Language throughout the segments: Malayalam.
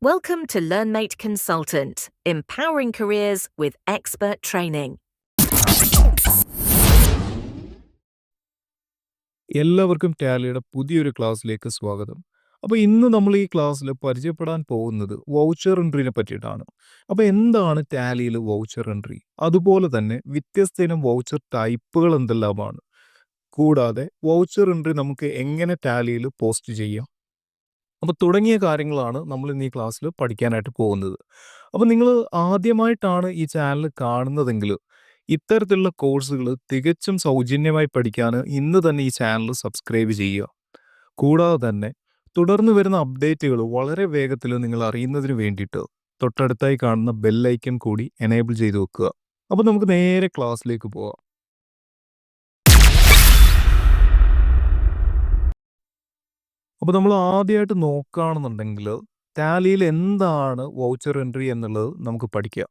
Welcome to LearnMate Consultant, empowering careers with expert training. എല്ലാവർക്കും ടാലിയുടെ പുതിയൊരു ക്ലാസ്സിലേക്ക് സ്വാഗതം. അപ്പോൾ ഇന്ന് നമ്മൾ ഈ ക്ലാസ്സിൽ പരിചയപ്പെടാൻ പോകുന്നത് വൗച്ചർ എൻട്രിനെ പറ്റിയിട്ടാണ്. അപ്പോൾ എന്താണ് ടാലിയിൽ വൗച്ചർ എൻട്രി? അതുപോലെ തന്നെ വ്യത്യസ്ത ഇനം വൗച്ചർ ടൈപ്പുകൾ എന്തെല്ലാമാണ്? കൂടാതെ വൗച്ചർ എൻട്രി നമുക്ക് എങ്ങനെ ടാലിയിൽ പോസ്റ്റ് ചെയ്യാം? അപ്പോൾ തുടങ്ങിയ കാര്യങ്ങളാണ് നമ്മൾ ഇന്ന് ഈ ക്ലാസ്സിൽ പഠിക്കാനായിട്ട് പോകുന്നത്. അപ്പോൾ നിങ്ങൾ ആദ്യമായിട്ടാണ് ഈ ചാനൽ കാണുന്നതെങ്കിൽ ഇത്തരത്തിലുള്ള കോഴ്സുകൾ തികച്ചും സൗജന്യമായി പഠിക്കാൻ ഇന്ന് തന്നെ ഈ ചാനൽ സബ്സ്ക്രൈബ് ചെയ്യുക. കൂടാതെ തന്നെ തുടർന്ന് വരുന്ന അപ്ഡേറ്റുകൾ വളരെ വേഗത്തിൽ നിങ്ങൾ അറിയുന്നതിന് വേണ്ടിയിട്ട് തൊട്ടടുത്തായി കാണുന്ന ബെല്ലൈക്കൺ കൂടി എനേബിൾ ചെയ്ത് വെക്കുക. അപ്പോൾ നമുക്ക് നേരെ ക്ലാസ്സിലേക്ക് പോകാം. അപ്പോൾ നമ്മൾ ആദ്യമായിട്ട് നോക്കുകയാണെന്നുണ്ടെങ്കിൽ ടാലിയിൽ എന്താണ് വൗച്ചർ എൻട്രി എന്നുള്ളത് നമുക്ക് പഠിക്കാം.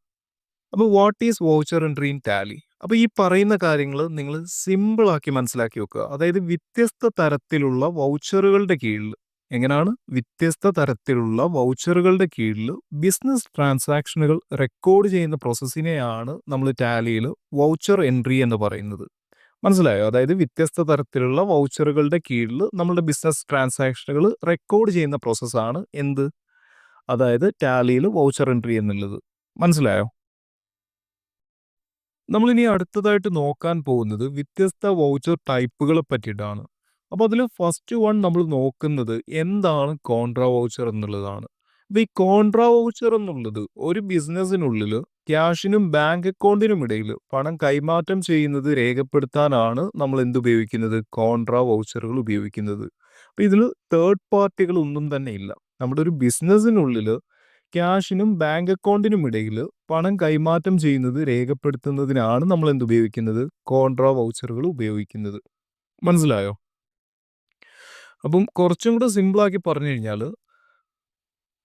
അപ്പോൾ what is voucher entry in Tally? അപ്പോൾ ഈ പറയുന്ന കാര്യങ്ങൾ നിങ്ങൾ സിമ്പിളാക്കി മനസ്സിലാക്കി വെക്കുക. അതായത് വ്യത്യസ്ത തരത്തിലുള്ള വൗച്ചറുകളുടെ കീഴിൽ വ്യത്യസ്ത തരത്തിലുള്ള വൗച്ചറുകളുടെ കീഴിൽ ബിസിനസ് ട്രാൻസാക്ഷനുകൾ റെക്കോർഡ് ചെയ്യുന്ന പ്രോസസ്സിനെയാണ് നമ്മൾ ടാലിയിൽ വൗച്ചർ എൻട്രി എന്ന് പറയുന്നത്. മനസ്സിലായോ? അതായത് വ്യത്യസ്ത തരത്തിലുള്ള വൗച്ചറുകളുടെ കീഴിൽ നമ്മളുടെ ബിസിനസ് ട്രാൻസാക്ഷനുകൾ റെക്കോർഡ് ചെയ്യുന്ന പ്രോസസ്സാണ് എന്ത്? അതായത് ടാലിയിൽ വൗച്ചർ എൻട്രി എന്നുള്ളത്. മനസ്സിലായോ? നമ്മളിനി അടുത്തതായിട്ട് നോക്കാൻ പോകുന്നത് വ്യത്യസ്ത വൗച്ചർ ടൈപ്പുകളെ പറ്റിയിട്ടാണ്. അപ്പോൾ അതിൽ ഫസ്റ്റ് വൺ നമ്മൾ നോക്കുന്നത് എന്താണ് കോൺട്രാ വൗച്ചർ എന്നുള്ളതാണ്. അപ്പോൾ ഈ കോൺട്രാ വൗച്ചർ എന്നുള്ളത് ഒരു ബിസിനസ്സിനുള്ളിൽ ക്യാഷിനും ബാങ്ക് അക്കൗണ്ടിനും ഇടയിൽ പണം കൈമാറ്റം ചെയ്യുന്നത് രേഖപ്പെടുത്താനാണ് നമ്മൾ എന്തുപയോഗിക്കുന്നത്? കോൺട്രാ വൗച്ചറുകൾ ഉപയോഗിക്കുന്നത്. അപ്പോൾ ഇതിൽ തേർഡ് പാർട്ടികൾ ഒന്നും തന്നെ ഇല്ല. നമ്മുടെ ഒരു ബിസിനസ്സിനുള്ളിൽ ക്യാഷിനും ബാങ്ക് അക്കൗണ്ടിനും ഇടയിൽ പണം കൈമാറ്റം ചെയ്യുന്നത് രേഖപ്പെടുത്തുന്നതിനാണ് നമ്മൾ എന്തുപയോഗിക്കുന്നത്? കോൺട്രാ വൗച്ചറുകൾ ഉപയോഗിക്കുന്നത്. മനസ്സിലായോ? അപ്പം കുറച്ചും കൂടെ സിമ്പിളാക്കി പറഞ്ഞു കഴിഞ്ഞാൽ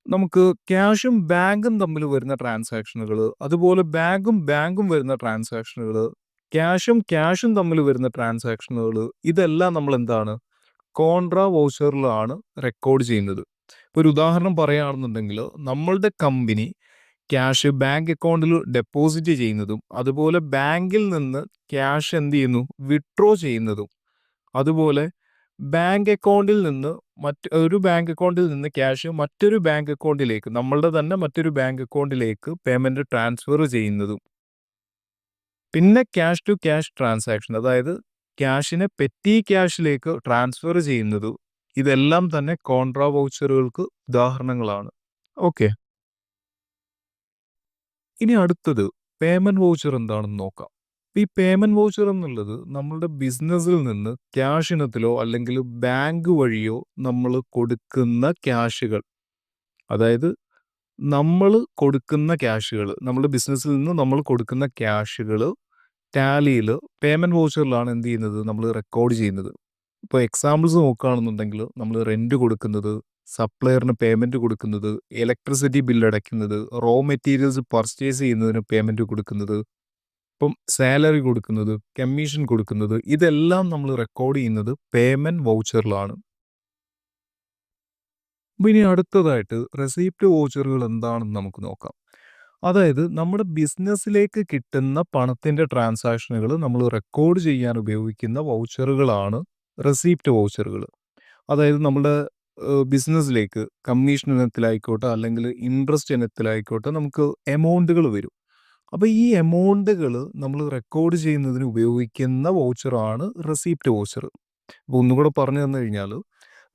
നമുക്ക് ക്യാഷും ബാങ്കും തമ്മിൽ വരുന്ന ട്രാൻസാക്ഷനുകൾ, അതുപോലെ ബാങ്കും വരുന്ന ട്രാൻസാക്ഷനുകൾ, ക്യാഷും തമ്മിൽ വരുന്ന ട്രാൻസാക്ഷനുകൾ, ഇതെല്ലാം നമ്മൾ എന്താണ്? കോൺട്രാ വൗച്ചറിലാണ് റെക്കോർഡ് ചെയ്യുന്നത്. ഇപ്പോൾ ഒരു ഉദാഹരണം പറയുകയാണെന്നുണ്ടെങ്കിൽ നമ്മളുടെ കമ്പനി ക്യാഷ് ബാങ്ക് അക്കൗണ്ടിൽ ഡെപ്പോസിറ്റ് ചെയ്യുന്നതും അതുപോലെ ബാങ്കിൽ നിന്ന് ക്യാഷ് എന്ത് ചെയ്യുന്നു? വിഡ്രോ ചെയ്യുന്നതും, അതുപോലെ ബാങ്ക് അക്കൗണ്ടിൽ നിന്ന് ഒരു ബാങ്ക് അക്കൗണ്ടിൽ നിന്ന് ക്യാഷ് മറ്റൊരു ബാങ്ക് അക്കൗണ്ടിലേക്ക്, നമ്മളുടെ തന്നെ മറ്റൊരു ബാങ്ക് അക്കൗണ്ടിലേക്ക് പേയ്മെൻറ്റ് ട്രാൻസ്ഫർ ചെയ്യുന്നതും, പിന്നെ ക്യാഷ് ടു ക്യാഷ് ട്രാൻസാക്ഷൻ, അതായത് ക്യാഷിനെ പെറ്റി ക്യാഷിലേക്ക് ട്രാൻസ്ഫർ ചെയ്യുന്നതും, ഇതെല്ലാം തന്നെ കോൺട്രാ വൗച്ചറുകൾക്ക് ഉദാഹരണങ്ങളാണ്. ഓക്കെ, ഇനി അടുത്തത് പേയ്മെൻറ്റ് വൗച്ചർ എന്താണെന്ന് നോക്കാം. ഈ പേയ്മെൻറ്റ് വൗച്ചർ എന്നുള്ളത് നമ്മളുടെ ബിസിനസ്സിൽ നിന്ന് ക്യാഷ് ഇനത്തിലോ അല്ലെങ്കിൽ ബാങ്ക് വഴിയോ നമ്മൾ കൊടുക്കുന്ന ക്യാഷുകൾ, അതായത് നമ്മൾ കൊടുക്കുന്ന ക്യാഷുകൾ, നമ്മുടെ ബിസിനസ്സിൽ നിന്ന് നമ്മൾ കൊടുക്കുന്ന ക്യാഷുകൾ ടാലിയിൽ പേയ്മെൻറ്റ് വൗച്ചറിലാണ് എന്ത് ചെയ്യുന്നത്? നമ്മൾ റെക്കോർഡ് ചെയ്യുന്നത്. ഇപ്പോൾ എക്സാമ്പിൾസ് നോക്കുകയാണെന്നുണ്ടെങ്കിൽ നമ്മൾ റെൻറ്റ് കൊടുക്കുന്നത്, സപ്ലയറിന് പേയ്മെൻറ്റ് കൊടുക്കുന്നത്, ഇലക്ട്രിസിറ്റി ബില്ല് അടയ്ക്കുന്നത്, റോ മെറ്റീരിയൽസ് പർച്ചേസ് ചെയ്യുന്നതിന് പേയ്മെൻറ്റ് കൊടുക്കുന്നത്, ഇപ്പം സാലറി കൊടുക്കുന്നത്, കമ്മീഷൻ കൊടുക്കുന്നത്, ഇതെല്ലാം നമ്മൾ റെക്കോർഡ് ചെയ്യുന്നത് പേയ്മെൻറ്റ് വൗച്ചറിലാണ്. അപ്പോൾ ഇനി അടുത്തതായിട്ട് റെസിപ്റ്റ് വൗച്ചറുകൾ എന്താണെന്ന് നമുക്ക് നോക്കാം. അതായത് നമ്മുടെ ബിസിനസ്സിലേക്ക് കിട്ടുന്ന പണത്തിൻ്റെ ട്രാൻസാക്ഷനുകൾ നമ്മൾ റെക്കോർഡ് ചെയ്യാൻ ഉപയോഗിക്കുന്ന വൗച്ചറുകളാണ് റെസിപ്റ്റ് വൗച്ചറുകൾ. അതായത് നമ്മുടെ ബിസിനസ്സിലേക്ക് കമ്മീഷൻ ഇനത്തിലായിക്കോട്ടെ അല്ലെങ്കിൽ ഇൻട്രസ്റ്റ് ഇനത്തിലായിക്കോട്ടെ നമുക്ക് എമൗണ്ടുകൾ വരും. അപ്പോൾ ഈ എമൗണ്ടുകൾ നമ്മൾ റെക്കോർഡ് ചെയ്യുന്നതിന് ഉപയോഗിക്കുന്ന വൗച്ചറാണ് റെസിപ്റ്റ് വൗച്ചർ. അപ്പോൾ ഒന്നുകൂടെ പറഞ്ഞു തന്നു കഴിഞ്ഞാൽ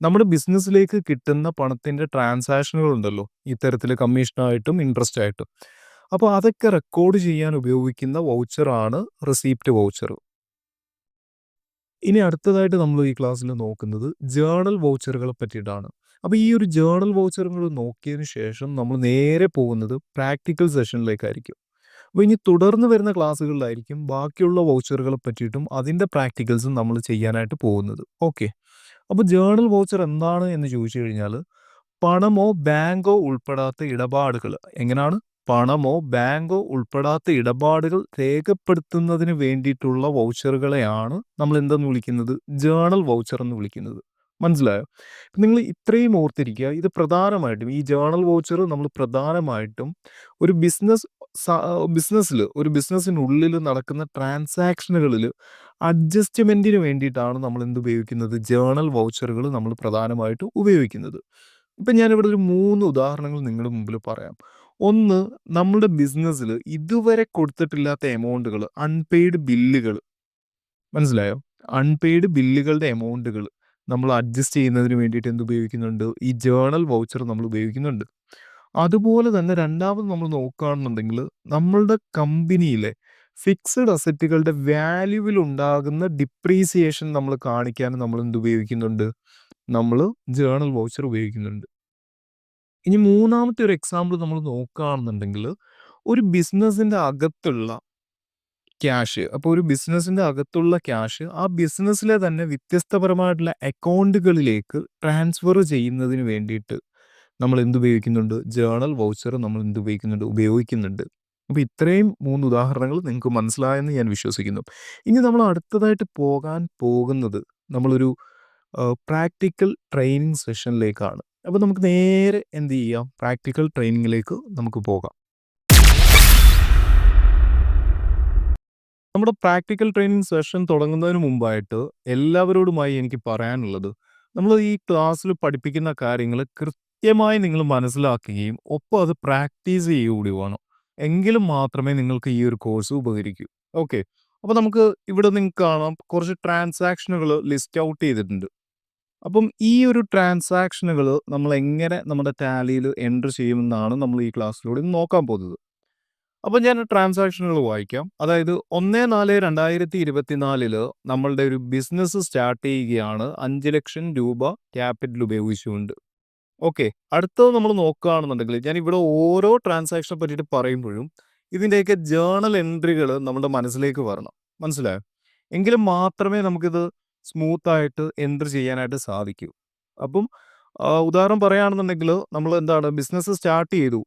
നമ്മുടെ ബിസിനസ്സിലേക്ക് കിട്ടുന്ന പണത്തിൻ്റെ ട്രാൻസാക്ഷനുകൾ ഉണ്ടല്ലോ, ഇത്തരത്തിൽ കമ്മീഷനായിട്ടും ഇൻട്രസ്റ്റ് ആയിട്ടും, അപ്പോൾ അതൊക്കെ റെക്കോർഡ് ചെയ്യാൻ ഉപയോഗിക്കുന്ന വൗച്ചറാണ് റെസിപ്റ്റ് വൗച്ചർ. ഇനി അടുത്തതായിട്ട് നമ്മൾ ഈ ക്ലാസ്സിൽ നോക്കുന്നത് ജേർണൽ വൗച്ചറുകളെ പറ്റിയിട്ടാണ്. അപ്പോൾ ഈ ഒരു ജേർണൽ വൗച്ചറുകൾ നോക്കിയതിന് ശേഷം നമ്മൾ നേരെ പോകുന്നത് പ്രാക്ടിക്കൽ സെഷനിലേക്കായിരിക്കും. അപ്പോൾ ഇനി തുടർന്ന് വരുന്ന ക്ലാസ്സുകളിലായിരിക്കും ബാക്കിയുള്ള വൗച്ചറുകളെ പറ്റിയിട്ടും അതിൻ്റെ പ്രാക്ടിക്കൽസും നമ്മൾ ചെയ്യാനായിട്ട് പോകുന്നത്. ഓക്കെ, അപ്പോൾ ജേർണൽ വൗച്ചർ എന്താണ് എന്ന് ചോദിച്ചു കഴിഞ്ഞാൽ പണമോ ബാങ്കോ ഉൾപ്പെടാത്ത ഇടപാടുകൾ, പണമോ ബാങ്കോ ഉൾപ്പെടാത്ത ഇടപാടുകൾ രേഖപ്പെടുത്തുന്നതിന് വേണ്ടിയിട്ടുള്ള വൗച്ചറുകളെയാണ് നമ്മൾ എന്തെന്ന് വിളിക്കുന്നത്? ജേർണൽ വൗച്ചർ എന്ന് വിളിക്കുന്നത്. മനസ്സിലായോ? നിങ്ങൾ ഇത്രയും ഓർത്തിരിക്കുക. ഇത് പ്രധാനമായിട്ടും ഈ ജേർണൽ വൗച്ചർ നമ്മൾ പ്രധാനമായിട്ടും ഒരു ബിസിനസ്സില് ഒരു ബിസിനസ്സിനുള്ളിൽ നടക്കുന്ന ട്രാൻസാക്ഷനുകളിൽ അഡ്ജസ്റ്റ്മെന്റിന് വേണ്ടിയിട്ടാണ് നമ്മൾ എന്ത് ഉപയോഗിക്കുന്നത്? ജേർണൽ വൗച്ചറുകൾ നമ്മൾ പ്രധാനമായിട്ടും ഉപയോഗിക്കുന്നത്. ഇപ്പം ഞാനിവിടെ ഒരു 3 ഉദാഹരണങ്ങൾ നിങ്ങളുടെ മുമ്പിൽ പറയാം. ഒന്ന്, നമ്മുടെ ബിസിനസ്സിൽ ഇതുവരെ കൊടുത്തിട്ടില്ലാത്ത എമൗണ്ടുകൾ, അൺപെയ്ഡ് ബില്ലുകൾ. മനസ്സിലായോ? അൺപെയ്ഡ് ബില്ലുകളുടെ എമൗണ്ടുകൾ നമ്മൾ അഡ്ജസ്റ്റ് ചെയ്യുന്നതിന് വേണ്ടിയിട്ട് എന്ത് ഉപയോഗിക്കുന്നുണ്ട്? ഈ ജേർണൽ വൗച്ചർ നമ്മൾ ഉപയോഗിക്കുന്നുണ്ട്. അതുപോലെ തന്നെ രണ്ടാമത് നമ്മൾ നോക്കുകയാണെന്നുണ്ടെങ്കിൽ നമ്മളുടെ കമ്പനിയിലെ ഫിക്സഡ് അസറ്റുകളുടെ വാല്യൂവിൽ ഉണ്ടാകുന്ന ഡിപ്രീസിയേഷൻ നമ്മൾ കാണിക്കാനും നമ്മൾ എന്ത് ഉപയോഗിക്കുന്നുണ്ട്? നമ്മൾ ജേർണൽ വൗച്ചർ ഉപയോഗിക്കുന്നുണ്ട്. ഇനി മൂന്നാമത്തെ ഒരു എക്സാമ്പിൾ നമ്മൾ നോക്കുകയാണെന്നുണ്ടെങ്കിൽ ഒരു ബിസിനസ്സിൻ്റെ അകത്തുള്ള ക്യാഷ്. അപ്പോൾ ഒരു ബിസിനസ്സിന്റെ അകത്തുള്ള ക്യാഷ് ആ ബിസിനസ്സിലെ തന്നെ വ്യത്യസ്തപരമായിട്ടുള്ള അക്കൗണ്ടുകളിലേക്ക് ട്രാൻസ്ഫർ ചെയ്യുന്നതിന് വേണ്ടിയിട്ട് നമ്മൾ എന്തുപയോഗിക്കുന്നുണ്ട്? ജേർണൽ വൗച്ചർ നമ്മൾ ഉപയോഗിക്കുന്നുണ്ട്. അപ്പോൾ ഇത്രയും 3 ഉദാഹരണങ്ങൾ നിങ്ങൾക്ക് മനസ്സിലായെന്ന് ഞാൻ വിശ്വസിക്കുന്നു. ഇനി നമ്മൾ അടുത്തതായിട്ട് പോകാൻ പോകുന്നത് നമ്മളൊരു പ്രാക്ടിക്കൽ ട്രെയിനിങ് സെഷനിലേക്കാണ്. അപ്പോൾ നമുക്ക് നേരെ എന്ത് ചെയ്യാം? പ്രാക്ടിക്കൽ ട്രെയിനിങ്ങിലേക്ക് നമുക്ക് പോകാം. നമ്മുടെ പ്രാക്ടിക്കൽ ട്രെയിനിങ് സെഷൻ തുടങ്ങുന്നതിന് മുമ്പായിട്ട് എല്ലാവരോടുമായി എനിക്ക് പറയാനുള്ളത്, നമ്മൾ ഈ ക്ലാസ്സിൽ പഠിപ്പിക്കുന്ന കാര്യങ്ങൾ കൃത്യമായി നിങ്ങൾ മനസ്സിലാക്കുകയും ഒപ്പം അത് പ്രാക്ടീസ് ചെയ്യുക കൂടി വേണം. എങ്കിലും മാത്രമേ നിങ്ങൾക്ക് ഈ ഒരു കോഴ്സ് ഉപകരിക്കൂ. ഓക്കെ. അപ്പോൾ നമുക്ക് ഇവിടെ നിങ്ങൾക്ക് കാണാം കുറച്ച് ട്രാൻസാക്ഷനുകൾ ലിസ്റ്റ് ഔട്ട് ചെയ്തിട്ടുണ്ട്. അപ്പം ഈ ഒരു ട്രാൻസാക്ഷനുകൾ നമ്മൾ എങ്ങനെ നമ്മുടെ ടാലിയിൽ എൻ്റർ ചെയ്യുമെന്നാണ് നമ്മൾ ഈ ക്ലാസ്സിലൂടെ നോക്കാൻ പോകുന്നത്. അപ്പോൾ ഞാൻ ട്രാൻസാക്ഷനുകൾ വായിക്കാം. അതായത് 1/4/2024 നമ്മളുടെ ഒരു ബിസിനസ് സ്റ്റാർട്ട് ചെയ്യുകയാണ് 5,00,000 രൂപ ക്യാപിറ്റൽ ഉപയോഗിച്ചുകൊണ്ട്. ഓക്കെ. അടുത്തത് നമ്മൾ നോക്കുകയാണെന്നുണ്ടെങ്കിൽ ഞാൻ ഇവിടെ ഓരോ ട്രാൻസാക്ഷനെ പറ്റിയിട്ട് പറയുമ്പോഴും ഇതിൻ്റെയൊക്കെ ജേർണൽ എൻട്രികൾ നമ്മുടെ മനസ്സിലേക്ക് വരണം. മനസ്സിലായോ? എങ്കിലും മാത്രമേ നമുക്കിത് സ്മൂത്തായിട്ട് എൻട്രി ചെയ്യാനായിട്ട് സാധിക്കൂ. അപ്പം ഉദാഹരണം പറയുകയാണെന്നുണ്ടെങ്കിൽ നമ്മൾ എന്താണ് ബിസിനസ് സ്റ്റാർട്ട് ചെയ്തു.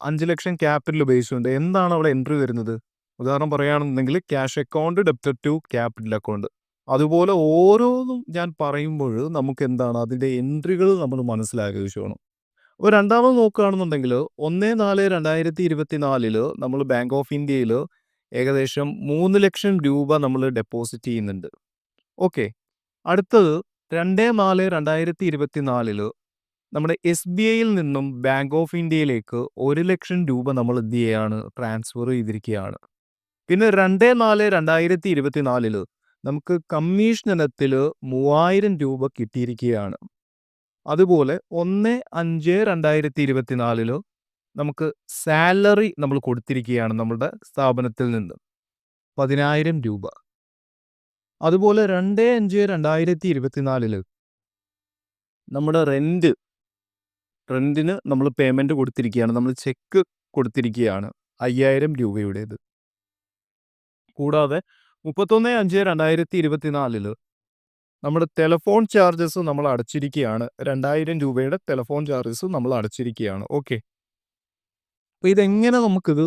5,00,000 ക്യാപിറ്റൽ ഉപയോഗിച്ചുകൊണ്ട് എന്താണ് അവിടെ എൻട്രി വരുന്നത്? ഉദാഹരണം പറയുകയാണെന്നുണ്ടെങ്കിൽ ക്യാഷ് അക്കൗണ്ട് ഡെപ്റ്റ് ടു ക്യാപിറ്റൽ അക്കൗണ്ട്. അതുപോലെ ഓരോന്നും ഞാൻ പറയുമ്പോൾ നമുക്ക് എന്താണ് അതിൻ്റെ എൻട്രികൾ നമ്മൾ മനസ്സിലാക്കി വേണം. അപ്പോൾ രണ്ടാമത് നോക്കുകയാണെന്നുണ്ടെങ്കിൽ 1/4/2024 നമ്മൾ ബാങ്ക് ഓഫ് ഇന്ത്യയിൽ ഏകദേശം 3,00,000 രൂപ നമ്മൾ ഡെപ്പോസിറ്റ് ചെയ്യുന്നുണ്ട്. ഓക്കെ. അടുത്തത് 2/4/2024 നമ്മുടെ SBIയിൽ നിന്നും ബാങ്ക് ഓഫ് ഇന്ത്യയിലേക്ക് 1,00,000 രൂപ നമ്മൾ എന്ത് ചെയ്യുകയാണ്? ട്രാൻസ്ഫർ ചെയ്തിരിക്കുകയാണ്. പിന്നെ 2/4/2024 നമുക്ക് കമ്മീഷൻ ഇനത്തിൽ 3,000 രൂപ കിട്ടിയിരിക്കുകയാണ്. അതുപോലെ 1/5/2024 നമുക്ക് സാലറി നമ്മൾ കൊടുത്തിരിക്കുകയാണ് നമ്മളുടെ സ്ഥാപനത്തിൽ നിന്ന് 10,000 രൂപ. അതുപോലെ 2/5/2024 നമ്മുടെ റെന്റിന് നമ്മൾ പേയ്മെന്റ് കൊടുത്തിരിക്കുകയാണ്. നമ്മൾ ചെക്ക് കൊടുത്തിരിക്കുകയാണ് 5,000 രൂപയുടേത്. കൂടാതെ 31/5/2024 നമ്മുടെ ടെലിഫോൺ ചാർജസ് നമ്മൾ അടച്ചിരിക്കുകയാണ്. 2,000 രൂപയുടെ ടെലിഫോൺ ചാർജസ് നമ്മൾ അടച്ചിരിക്കുകയാണ്. ഓക്കെ. അപ്പോൾ ഇതെങ്ങനെ നമുക്കിത്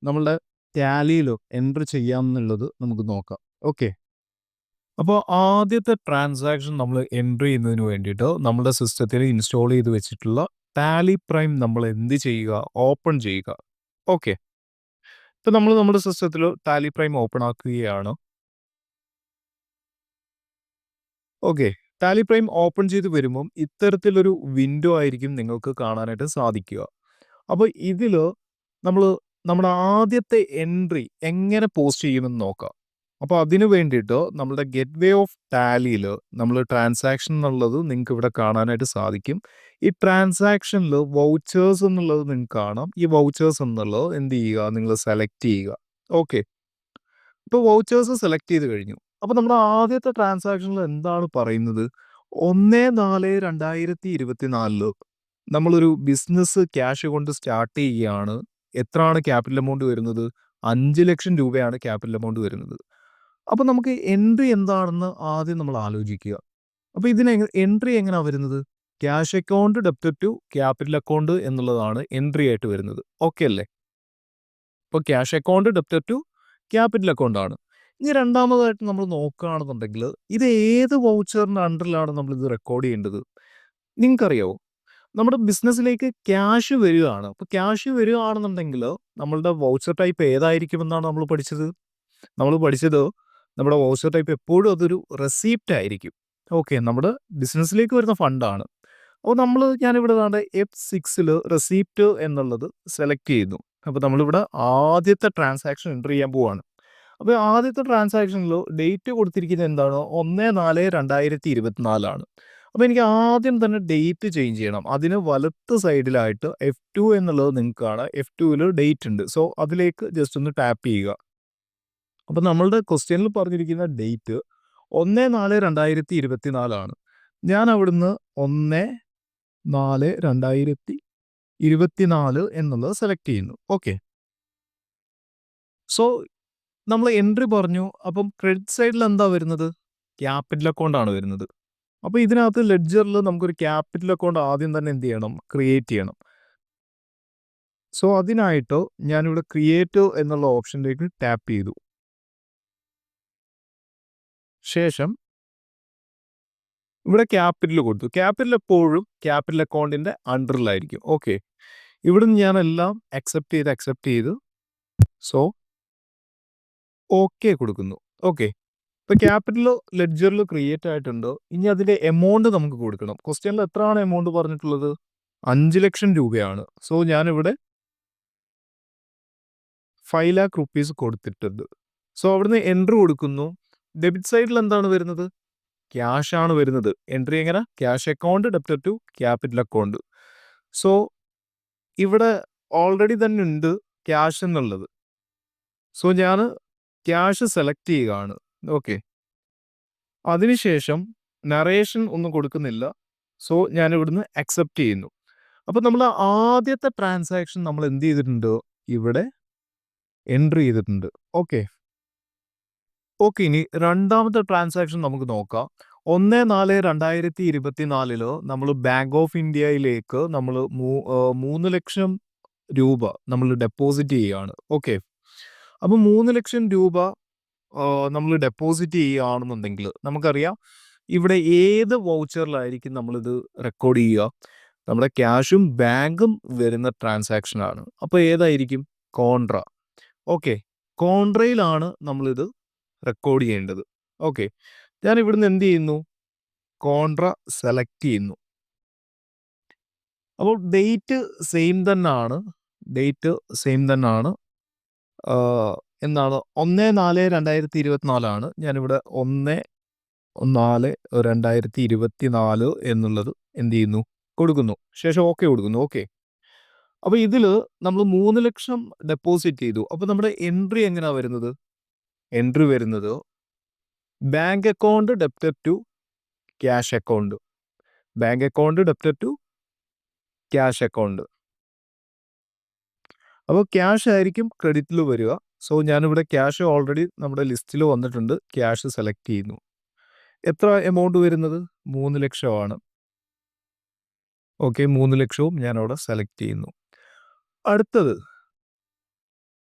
നമ്മളുടെ ടാലിയിലോ എൻട്രി ചെയ്യാമെന്നുള്ളത് നമുക്ക് നോക്കാം. ഓക്കെ. അപ്പോൾ ആദ്യത്തെ ട്രാൻസാക്ഷൻ നമ്മൾ എൻട്രി ചെയ്യുന്നതിന് വേണ്ടിയിട്ട് നമ്മുടെ സിസ്റ്റത്തിൽ ഇൻസ്റ്റാൾ ചെയ്ത് വെച്ചിട്ടുള്ള ടാലി പ്രൈം നമ്മൾ എന്ത് ചെയ്യുക? ഓപ്പൺ ചെയ്യുക. ഓക്കെ. ഇപ്പം നമ്മൾ നമ്മുടെ സിസ്റ്റത്തിൽ ടാലി പ്രൈം ഓപ്പൺ ആക്കുകയാണ്. ഓക്കെ. ടാലി പ്രൈം ഓപ്പൺ ചെയ്ത് വരുമ്പം ഇത്തരത്തിലൊരു വിൻഡോ ആയിരിക്കും നിങ്ങൾക്ക് കാണാനായിട്ട് സാധിക്കുക. അപ്പോൾ ഇതിൽ നമ്മൾ നമ്മുടെ ആദ്യത്തെ എൻട്രി എങ്ങനെ പോസ്റ്റ് ചെയ്യുമെന്ന് നോക്കാം. അപ്പോൾ അതിന് വേണ്ടിയിട്ട് നമ്മുടെ ഗെറ്റ് വേ ഓഫ് ടാലിയിൽ നമ്മൾ ട്രാൻസാക്ഷൻ എന്നുള്ളത് നിങ്ങൾക്ക് ഇവിടെ കാണാനായിട്ട് സാധിക്കും. ഈ ട്രാൻസാക്ഷനിൽ വൗച്ചേഴ്സ് എന്നുള്ളത് നിങ്ങൾക്ക് കാണാം. ഈ വൗച്ചേഴ്സ് എന്നുള്ളത് എന്ത് ചെയ്യുക? നിങ്ങൾ സെലക്ട് ചെയ്യുക. ഓക്കെ. ഇപ്പോൾ വൗച്ചേഴ്സ് സെലക്ട് ചെയ്ത് കഴിഞ്ഞു. അപ്പോൾ നമ്മുടെ ആദ്യത്തെ ട്രാൻസാക്ഷനിൽ എന്താണ് പറയുന്നത്? 1/4/2024 നമ്മളൊരു ബിസിനസ് ക്യാഷ് കൊണ്ട് സ്റ്റാർട്ട് ചെയ്യുകയാണ്. എത്രയാണ് ക്യാപിറ്റൽ എമൗണ്ട് വരുന്നത്? 5,00,000 രൂപയാണ് ക്യാപിറ്റൽ എമൗണ്ട് വരുന്നത്. അപ്പോൾ നമുക്ക് എൻട്രി എന്താണെന്ന് ആദ്യം നമ്മൾ ആലോചിക്കുക. അപ്പോൾ ഇതിന് എൻട്രി എങ്ങനെയാണ് വരുന്നത്? ക്യാഷ് അക്കൗണ്ട് ഡെപ്റ്റ് ടു ക്യാപിറ്റൽ അക്കൗണ്ട് എന്നുള്ളതാണ് എൻട്രി ആയിട്ട് വരുന്നത്. ഓക്കെ അല്ലേ? ഇപ്പോൾ ക്യാഷ് അക്കൗണ്ട് ഡെപ്റ്റ് ടു ക്യാപിറ്റൽ അക്കൗണ്ട് ആണ്. ഇനി രണ്ടാമതായിട്ട് നമ്മൾ നോക്കുകയാണെന്നുണ്ടെങ്കിൽ ഇത് ഏത് വൗച്ചറിന്റെ അണ്ടറിലാണ് നമ്മളിത് റെക്കോർഡ് ചെയ്യേണ്ടത്? നിങ്ങൾക്കറിയാവോ? നമ്മുടെ ബിസിനസ്സിലേക്ക് ക്യാഷ് വരികയാണ്. അപ്പോൾ ക്യാഷ് വരികയാണെന്നുണ്ടെങ്കിൽ നമ്മളുടെ വൗച്ചർ ടൈപ്പ് ഏതായിരിക്കുമെന്നാണ് നമ്മൾ പഠിച്ചത്? നമ്മൾ പഠിച്ചത് നമ്മുടെ വൗച്ചർ ടൈപ്പ് എപ്പോഴും അതൊരു റെസിപ്റ്റ് ആയിരിക്കും. ഓക്കെ. നമ്മുടെ ബിസിനസ്സിലേക്ക് വരുന്ന ഫണ്ടാണ്. അപ്പോൾ ഞാനിവിടെ ദാണ്ടെ F6ൽ റെസിപ്റ്റ് എന്നുള്ളത് സെലക്ട് ചെയ്യുന്നു. അപ്പോൾ നമ്മളിവിടെ ആദ്യത്തെ ട്രാൻസാക്ഷൻ എൻ്റർ ചെയ്യാൻ പോവാണ്. അപ്പോൾ ആദ്യത്തെ ട്രാൻസാക്ഷനിൽ ഡേറ്റ് കൊടുത്തിരിക്കുന്നത് എന്താണ്? 1/4/2024 ആണ്. അപ്പോൾ എനിക്ക് ആദ്യം തന്നെ ഡേറ്റ് ചേഞ്ച് ചെയ്യണം. അതിന് വലത്ത് സൈഡിലായിട്ട് F2 എന്നുള്ളത് നിങ്ങൾക്ക് കാണാം. F2ൽ ഡേറ്റ് ഉണ്ട്. സോ അതിലേക്ക് ജസ്റ്റ് ഒന്ന് ടാപ്പ് ചെയ്യുക. അപ്പോൾ നമ്മളുടെ ക്വസ്റ്റ്യനിൽ പറഞ്ഞിരിക്കുന്ന ഡേറ്റ് 1/4/2024 ആണ്. ഞാൻ അവിടുന്ന് 1/4/2024 എന്നുള്ളത് സെലക്ട് ചെയ്യുന്നു. ഓക്കെ. സോ നമ്മൾ എൻട്രി പറഞ്ഞു. അപ്പം ക്രെഡിറ്റ് സൈഡിൽ എന്താ വരുന്നത്? ക്യാപിറ്റൽ അക്കൗണ്ട് ആണ് വരുന്നത്. അപ്പോൾ ഇതിനകത്ത് ലെഡ്ജറിൽ നമുക്കൊരു ക്യാപിറ്റൽ അക്കൗണ്ട് ആദ്യം തന്നെ എന്ത് ചെയ്യണം? ക്രിയേറ്റ് ചെയ്യണം. സോ അതിനായിട്ട് ഞാനിവിടെ ക്രിയേറ്റ് എന്നുള്ള ഓപ്ഷനിലേക്ക് ടാപ്പ് ചെയ്തു. ശേഷം ഇവിടെ ക്യാപിറ്റൽ കൊടുത്തു. ക്യാപിറ്റൽ എപ്പോഴും ക്യാപിറ്റൽ അക്കൗണ്ടിന്റെ അണ്ടറിലായിരിക്കും. ഓക്കെ. ഇവിടുന്ന് ഞാനെല്ലാം അക്സെപ്റ്റ് ചെയ്ത് സോ ഓക്കെ കൊടുക്കുന്നു. ഓക്കെ. ഇപ്പോൾ ക്യാപിറ്റൽ ലെഡ്ജറിൽ ക്രിയേറ്റ് ആയിട്ടുണ്ട്. ഇനി അതിന്റെ എമൗണ്ട് നമുക്ക് കൊടുക്കണം. ക്വസ്റ്റ്യനിൽ എത്രയാണ് എമൗണ്ട് പറഞ്ഞിട്ടുള്ളത്? 5 ലക്ഷം രൂപയാണ്. സോ ഞാനിവിടെ 5 lakh rupees കൊടുത്തിട്ടുണ്ട്. സോ അവിടുന്ന് എൻട്രി കൊടുക്കുന്നു. ഡെബിറ്റ് സൈഡിൽ എന്താണ് വരുന്നത്? ക്യാഷ് ആണ് വരുന്നത്. എൻട്രി എങ്ങനെ? Cash account debit to capital account. So ഇവിടെ ഓൾറെഡി തന്നെ ഉണ്ട് ക്യാഷ് എന്നുള്ളത്. സോ ഞാൻ ക്യാഷ് സെലക്ട് ചെയ്യുകയാണ്. ഓക്കെ. അതിനുശേഷം നറേഷൻ ഒന്നും കൊടുക്കുന്നില്ല. സോ ഞാൻ ഇവിടുന്ന് അക്സെപ്റ്റ് ചെയ്യുന്നു. അപ്പോൾ നമ്മൾ ആദ്യത്തെ ട്രാൻസാക്ഷൻ നമ്മൾ എന്ത് ചെയ്തിട്ടുണ്ട്? ഇവിടെ എൻട്രി ചെയ്തിട്ടുണ്ട്. ഓക്കെ. ഓക്കെ. ഇനി രണ്ടാമത്തെ ട്രാൻസാക്ഷൻ നമുക്ക് നോക്കാം. 1/4/2024 നമ്മൾ ബാങ്ക് ഓഫ് ഇന്ത്യയിലേക്ക് നമ്മൾ 3 ലക്ഷം രൂപ നമ്മൾ ഡെപ്പോസിറ്റ് ചെയ്യുകയാണ്. ഓക്കെ. അപ്പോൾ 3 ലക്ഷം രൂപ നമ്മൾ ഡെപ്പോസിറ്റ് ചെയ്യുകയാണെന്നുണ്ടെങ്കിൽ നമുക്കറിയാം ഇവിടെ ഏത് വൗച്ചറിലായിരിക്കും നമ്മളിത് റെക്കോർഡ് ചെയ്യുക? നമ്മുടെ ക്യാഷും ബാങ്കും വരുന്ന ട്രാൻസാക്ഷനാണ്. അപ്പോൾ ഏതായിരിക്കും? കോൺട്ര. ഓക്കെ. കോൺട്രയിലാണ് നമ്മളിത് റെക്കോർഡ് ചെയ്യേണ്ടത്. ഓക്കെ. ഞാൻ ഇവിടുന്ന് എന്ത് ചെയ്യുന്നു? കോൺട്ര സെലക്ട് ചെയ്യുന്നു. അപ്പോൾ ഡേറ്റ് സെയിം തന്നെയാണ്. എന്താണ്? 1/4/2024 ആണ്. ഞാനിവിടെ 1/4/2024 എന്നുള്ളത് എന്ത് ചെയ്യുന്നു? കൊടുക്കുന്നു. ശേഷം ഓക്കെ കൊടുക്കുന്നു. ഓക്കെ. അപ്പോൾ ഇതിൽ നമ്മൾ 3 ലക്ഷം ഡെപ്പോസിറ്റ് ചെയ്തു. അപ്പോൾ നമ്മുടെ എൻട്രി എങ്ങനെയാണ് വരുന്നത്? എൻട്രി വരുന്നത് bank account debit to cash account. Bank account debit to cash account. അപ്പോൾ ക്യാഷ് ആയിരിക്കും ക്രെഡിറ്റിൽ വരിക. സോ ഞാനിവിടെ ക്യാഷ് ഓൾറെഡി നമ്മുടെ ലിസ്റ്റിൽ വന്നിട്ടുണ്ട്. ക്യാഷ് സെലക്ട് ചെയ്യുന്നു. എത്ര എമൗണ്ട് വരുന്നത്? 3 ലക്ഷമാണ്. ഓക്കെ. 3 ലക്ഷവും ഞാനവിടെ സെലക്ട് ചെയ്യുന്നു. അടുത്തത്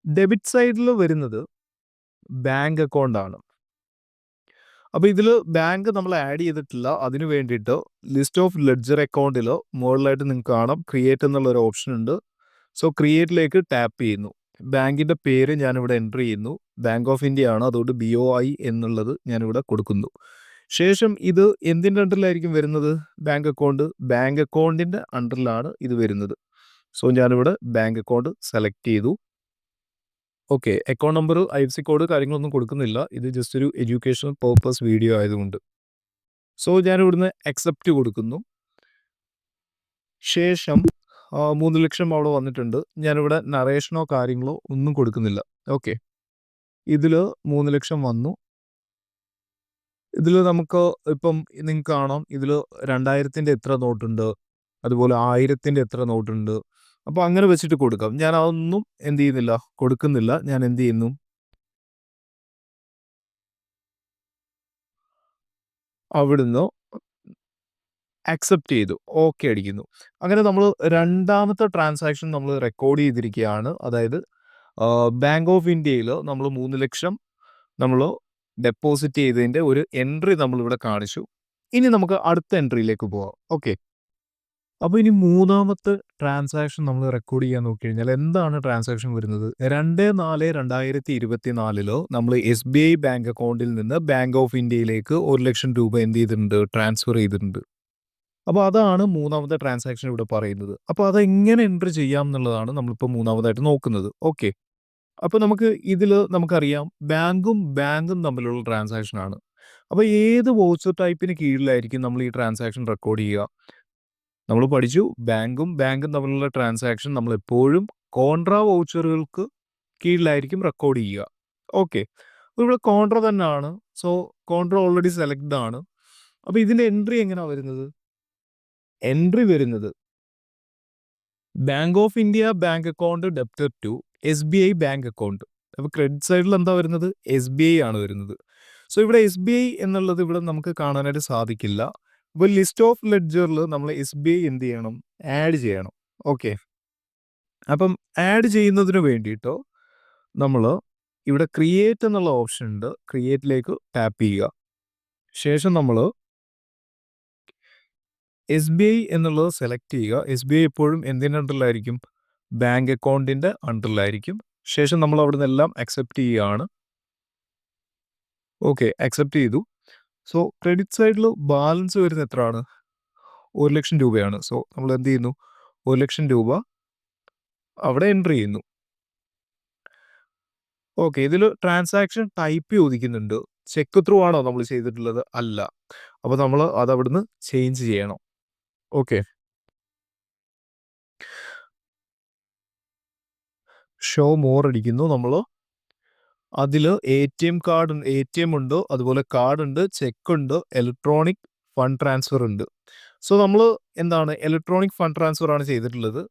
ഡെബിറ്റ് സൈഡിൽ വരുന്നത് ബാങ്ക് അക്കൗണ്ട് ആണ്. അപ്പോൾ ഇതിൽ ബാങ്ക് നമ്മൾ ആഡ് ചെയ്തിട്ടില്ല. അതിന് വേണ്ടിയിട്ട് ലിസ്റ്റ് ഓഫ് ലെഡ്ജർ അക്കൗണ്ടിൽ മുകളിലായിട്ട് നിങ്ങൾക്ക് കാണാം ക്രിയേറ്റ് എന്നുള്ളൊരു ഓപ്ഷൻ ഉണ്ട്. സോ ക്രിയേറ്റിലേക്ക് ടാപ്പ് ചെയ്യുന്നു. ബാങ്കിൻ്റെ പേര് ഞാനിവിടെ എൻ്റർ ചെയ്യുന്നു. ബാങ്ക് ഓഫ് ഇന്ത്യ ആണ്. അതുകൊണ്ട് BOI എന്നുള്ളത് ഞാനിവിടെ കൊടുക്കുന്നു. ശേഷം ഇത് എന്തിൻ്റെ അണ്ടറിലായിരിക്കും വരുന്നത്? Bank account. ബാങ്ക് അക്കൗണ്ടിൻ്റെ അണ്ടറിലാണ് ഇത് വരുന്നത്. സോ ഞാനിവിടെ ബാങ്ക് അക്കൗണ്ട് സെലക്ട് ചെയ്തു. Okay. Account number, IFSC code കാര്യങ്ങളൊന്നും കൊടുക്കുന്നില്ല. ഇത് ജസ്റ്റ് ഒരു എഡ്യൂക്കേഷണൽ പർപ്പസ് വീഡിയോ ആയതുകൊണ്ട്. സോ ഞാനിവിടുന്ന് അക്സെപ്റ്റ് കൊടുക്കുന്നു. ശേഷം 3 ലക്ഷം അവിടെ വന്നിട്ടുണ്ട്. ഞാനിവിടെ നറേഷനോ കാര്യങ്ങളോ ഒന്നും കൊടുക്കുന്നില്ല. ഓക്കെ. ഇതിൽ 3 ലക്ഷം വന്നു. ഇതിൽ നമുക്ക് ഇപ്പം നിങ്ങൾക്ക് കാണാം ഇതിൽ 2000ൻ്റെ എത്ര നോട്ടുണ്ട്, അതുപോലെ 1000ൻ്റെ എത്ര നോട്ടുണ്ട്. അപ്പോൾ അങ്ങനെ വെച്ചിട്ട് കൊടുക്കാം. ഞാൻ അതൊന്നും എന്ത് ചെയ്യുന്നില്ല? കൊടുക്കുന്നില്ല. ഞാൻ എന്ത് ചെയ്യുന്നു? അവിടുന്ന് അക്സെപ്റ്റ് ചെയ്തു. ഓക്കെ അടിക്കുന്നു. അങ്ങനെ നമ്മൾ രണ്ടാമത്തെ ട്രാൻസാക്ഷൻ നമ്മൾ റെക്കോർഡ് ചെയ്തിരിക്കുകയാണ്. അതായത് ബാങ്ക് ഓഫ് ഇന്ത്യയിൽ നമ്മൾ 3 ലക്ഷം നമ്മൾ ഡെപ്പോസിറ്റ് ചെയ്തതിൻ്റെ ഒരു എൻട്രി നമ്മളിവിടെ കാണിച്ചു. ഇനി നമുക്ക് അടുത്ത എൻട്രിയിലേക്ക് പോവാം. ഓക്കെ. അപ്പോൾ ഇനി മൂന്നാമത്തെ ട്രാൻസാക്ഷൻ നമ്മൾ റെക്കോർഡ് ചെയ്യാൻ നോക്കിക്കഴിഞ്ഞാൽ എന്താണ് ട്രാൻസാക്ഷൻ വരുന്നത്? 2/4/2024 നമ്മൾ SBI ബാങ്ക് അക്കൗണ്ടിൽ നിന്ന് ബാങ്ക് ഓഫ് ഇന്ത്യയിലേക്ക് 1,00,000 രൂപ എന്ത് ചെയ്തിട്ടുണ്ട്? ട്രാൻസ്ഫർ ചെയ്തിട്ടുണ്ട്. അപ്പോൾ അതാണ് മൂന്നാമത്തെ ട്രാൻസാക്ഷൻ ഇവിടെ പറയുന്നത്. അപ്പോൾ അതെങ്ങനെ എൻട്രി ചെയ്യാം എന്നുള്ളതാണ് നമ്മളിപ്പോൾ മൂന്നാമതായിട്ട് നോക്കുന്നത്. ഓക്കെ. അപ്പോൾ നമുക്കറിയാം ബാങ്കും തമ്മിലുള്ള ട്രാൻസാക്ഷനാണ്. അപ്പോൾ ഏത് വൗച്ചർ ടൈപ്പിന് കീഴിലായിരിക്കും നമ്മൾ ഈ ട്രാൻസാക്ഷൻ റെക്കോർഡ് ചെയ്യുക? നമ്മൾ പഠിച്ചു ബാങ്കും തമ്മിലുള്ള ട്രാൻസാക്ഷൻ നമ്മളെപ്പോഴും കോൺട്രാ വൗച്ചറുകൾക്ക് കീഴിലായിരിക്കും റെക്കോർഡ് ചെയ്യുക. ഓക്കെ. അപ്പോൾ ഇവിടെ കോൺട്രാ തന്നെയാണ്. സോ കോൺട്രാ ഓൾറെഡി സെലക്ട് ആണ്. അപ്പോൾ ഇതിൻ്റെ എൻട്രി എങ്ങനെയാണ് വരുന്നത്? എൻട്രി വരുന്നത് Bank of India bank account debtor to SBI bank account. അപ്പോൾ ക്രെഡിറ്റ് സൈഡിൽ എന്താ വരുന്നത്? SBI ആണ് വരുന്നത്. സോ ഇവിടെ SBI എന്നുള്ളത് ഇവിടെ നമുക്ക് കാണാനായിട്ട് സാധിക്കില്ല. അപ്പോൾ ലിസ്റ്റ് ഓഫ് ലെഡ്ജറിൽ നമ്മൾ SBI എന്ത് ചെയ്യണം? ആഡ് ചെയ്യണം. ഓക്കെ. അപ്പം ആഡ് ചെയ്യുന്നതിന് വേണ്ടിയിട്ടോ നമ്മൾ ഇവിടെ ക്രിയേറ്റ് എന്നുള്ള ഓപ്ഷൻ ഉണ്ട്. ക്രിയേറ്റിലേക്ക് ടാപ്പ് ചെയ്യുക. ശേഷം നമ്മൾ SBI എന്നുള്ളത് സെലക്ട് ചെയ്യുക. SBI എപ്പോഴും എന്തിൻ്റെ അണ്ടറിലായിരിക്കും? ബാങ്ക് അക്കൗണ്ടിൻ്റെ അണ്ടറിലായിരിക്കും. ശേഷം നമ്മൾ അവിടെ നിന്നെല്ലാം അക്സെപ്റ്റ് ചെയ്യുകയാണ്. ഓക്കെ, അക്സെപ്റ്റ് ചെയ്തു. സോ ക്രെഡിറ്റ് സൈഡിൽ ബാലൻസ് വരുന്നത് എത്രയാണ്? 1,00,000 രൂപയാണ്. സോ നമ്മൾ എന്ത് ചെയ്യുന്നു? 1,00,000 രൂപ അവിടെ എൻട്രി ചെയ്യുന്നു. ഓക്കെ, ഇതിൽ ട്രാൻസാക്ഷൻ ടൈപ്പ് ചോദിക്കുന്നുണ്ട്. ചെക്ക് ത്രൂ ആണോ നമ്മൾ ചെയ്തിട്ടുള്ളത്? അല്ല. അപ്പോൾ നമ്മൾ അത് അവിടുന്ന് ചേഞ്ച് ചെയ്യണം. ഓക്കെ. ഷോ മോർ അടിക്കുന്നു നമ്മൾ. അതിൽ ATM ഉണ്ട്, അതുപോലെ കാർഡുണ്ട്, ചെക്കുണ്ട്, ഇലക്ട്രോണിക് ഫണ്ട് ട്രാൻസ്ഫർ ഉണ്ട്. സോ നമ്മൾ എന്താണ് ഇലക്ട്രോണിക് ഫണ്ട് ട്രാൻസ്ഫർ ആണ് ചെയ്തിട്ടുള്ളത്.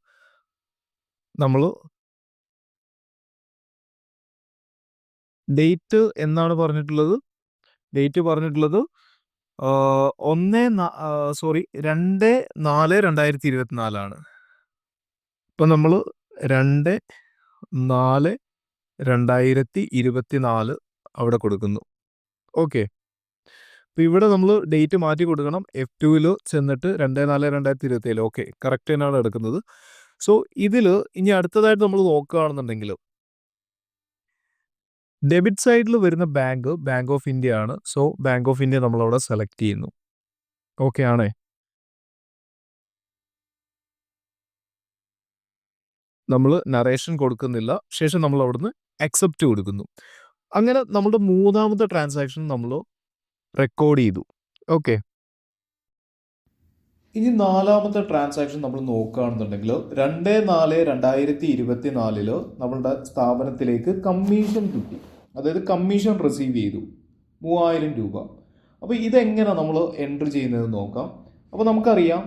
നമ്മൾ ഡേറ്റ് എന്നാണ് പറഞ്ഞിട്ടുള്ളത്? ഡേറ്റ് പറഞ്ഞിട്ടുള്ളത് 2/4/2024 ആണ്. ഇപ്പം നമ്മൾ 2/4/2024 അവിടെ കൊടുക്കുന്നു. ഓക്കെ. അപ്പോൾ ഇവിടെ നമ്മൾ ഡേറ്റ് മാറ്റി കൊടുക്കണം. F2 ചെന്നിട്ട് 2/4/2027. ഓക്കെ, കറക്റ്റ് തന്നെയാണ് എടുക്കുന്നത്. സോ ഇതിൽ ഇനി അടുത്തതായിട്ട് നമ്മൾ നോക്കുകയാണെന്നുണ്ടെങ്കിൽ ഡെബിറ്റ് സൈഡിൽ വരുന്ന ബാങ്ക് ഓഫ് ഇന്ത്യ ആണ്. സോ ബാങ്ക് ഓഫ് ഇന്ത്യ നമ്മളവിടെ സെലക്ട് ചെയ്യുന്നു. ഓക്കെ ആണേ. നമ്മൾ നറേഷൻ കൊടുക്കുന്നില്ല. ശേഷം നമ്മൾ അവിടുന്ന് അക്സെപ്റ്റ് കൊടുക്കുന്നു. അങ്ങനെ നമ്മുടെ മൂന്നാമത്തെ ട്രാൻസാക്ഷൻ നമ്മൾ റെക്കോർഡ് ചെയ്തു. ഓക്കെ. ഇനി നാലാമത്തെ ട്രാൻസാക്ഷൻ നമ്മൾ നോക്കുകയാണെന്നുണ്ടെങ്കിൽ 2/4/2024 നമ്മളുടെ സ്ഥാപനത്തിലേക്ക് കമ്മീഷൻ കിട്ടി. അതായത് കമ്മീഷൻ റിസീവ് ചെയ്തു 3,000 രൂപ. അപ്പോൾ ഇതെങ്ങനെ നമ്മൾ എൻട്രി ചെയ്യുന്നത് നോക്കാം. അപ്പോൾ നമുക്കറിയാം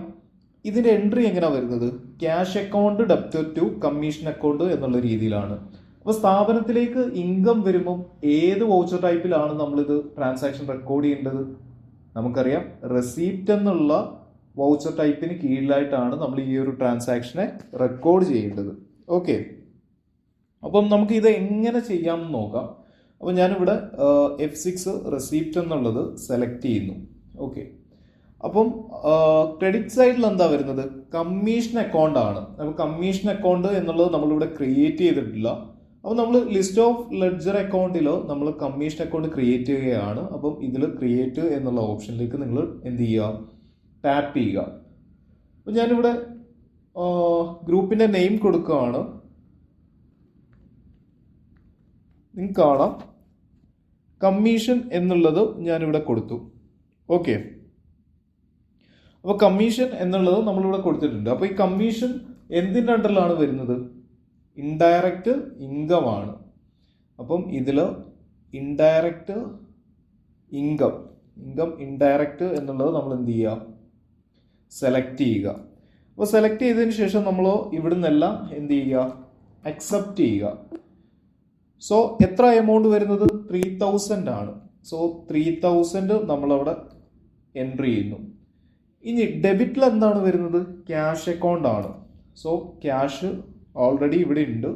ഇതിൻ്റെ എൻട്രി എങ്ങനെയാണ് വരുന്നത്? Cash account debtor to commission account എന്നുള്ള രീതിയിലാണ്. അപ്പോൾ സ്ഥാപനത്തിലേക്ക് ഇൻകം വരുമ്പം ഏത് വൗച്ചർ ടൈപ്പിലാണ് നമ്മളിത് ട്രാൻസാക്ഷൻ റെക്കോർഡ് ചെയ്യേണ്ടത്? നമുക്കറിയാം റെസീപ്റ്റ് എന്നുള്ള വൗച്ചർ ടൈപ്പിന് കീഴിലായിട്ടാണ് നമ്മൾ ഈ ഒരു ട്രാൻസാക്ഷനെ റെക്കോർഡ് ചെയ്യേണ്ടത്. ഓക്കെ. അപ്പം നമുക്ക് ഇത് എങ്ങനെ ചെയ്യാമെന്ന് നോക്കാം. അപ്പം ഞാനിവിടെ F6 റെസീപ്റ്റ് എന്നുള്ളത് സെലക്ട് ചെയ്യുന്നു. ഓക്കെ. അപ്പം ക്രെഡിറ്റ് സൈഡിൽ എന്താ വരുന്നത്? കമ്മീഷൻ അക്കൗണ്ട് ആണ്. അപ്പോൾ കമ്മീഷൻ അക്കൗണ്ട് എന്നുള്ളത് നമ്മളിവിടെ ക്രിയേറ്റ് ചെയ്തിട്ടില്ല. അപ്പോൾ നമ്മൾ ലിസ്റ്റ് ഓഫ് ലെഡ്ജർ അക്കൗണ്ടിൽ നമ്മൾ കമ്മീഷൻ അക്കൗണ്ട് ക്രിയേറ്റ് ചെയ്യുകയാണ്. അപ്പം ഇതിൽ ക്രിയേറ്റ് എന്നുള്ള ഓപ്ഷനിലേക്ക് നിങ്ങൾ എന്ത് ചെയ്യുക? ടാപ്പ് ചെയ്യുക. അപ്പോൾ ഞാനിവിടെ ഗ്രൂപ്പിൻ്റെ നെയിം കൊടുക്കുകയാണ്. നിങ്ങൾക്ക് കാണാം കമ്മീഷൻ എന്നുള്ളത് ഞാനിവിടെ കൊടുത്തു. ഓക്കെ. അപ്പോൾ കമ്മീഷൻ എന്നുള്ളത് നമ്മളിവിടെ കൊടുത്തിട്ടുണ്ട്. അപ്പോൾ ഈ കമ്മീഷൻ എന്തിൻ്റെ അണ്ടറിലാണ് വരുന്നത്? ഇൻഡയറക്റ്റ് ഇൻകം ആണ്. അപ്പം ഇതിൽ ഇൻഡയറക്റ്റ് ഇൻകം ഇൻഡയറക്റ്റ് എന്നുള്ളത് നമ്മൾ എന്ത് ചെയ്യുക? സെലക്ട് ചെയ്യുക. അപ്പോൾ സെലക്ട് ചെയ്തതിന് ശേഷം നമ്മൾ ഇവിടെ നിന്നെല്ലാം എന്ത് ചെയ്യുക? അക്സെപ്റ്റ് ചെയ്യുക. സോ എത്ര എമൗണ്ട് വരുന്നത്? 3,000 ആണ്. സോ 3,000 നമ്മളവിടെ എൻട്രി ചെയ്യുന്നു. ഇനി ഡെബിറ്റിൽ എന്താണ് വരുന്നത്? ക്യാഷ് അക്കൗണ്ട് ആണ്. സോ ക്യാഷ് ഓൾറെഡി ഇവിടെ ഉണ്ട്.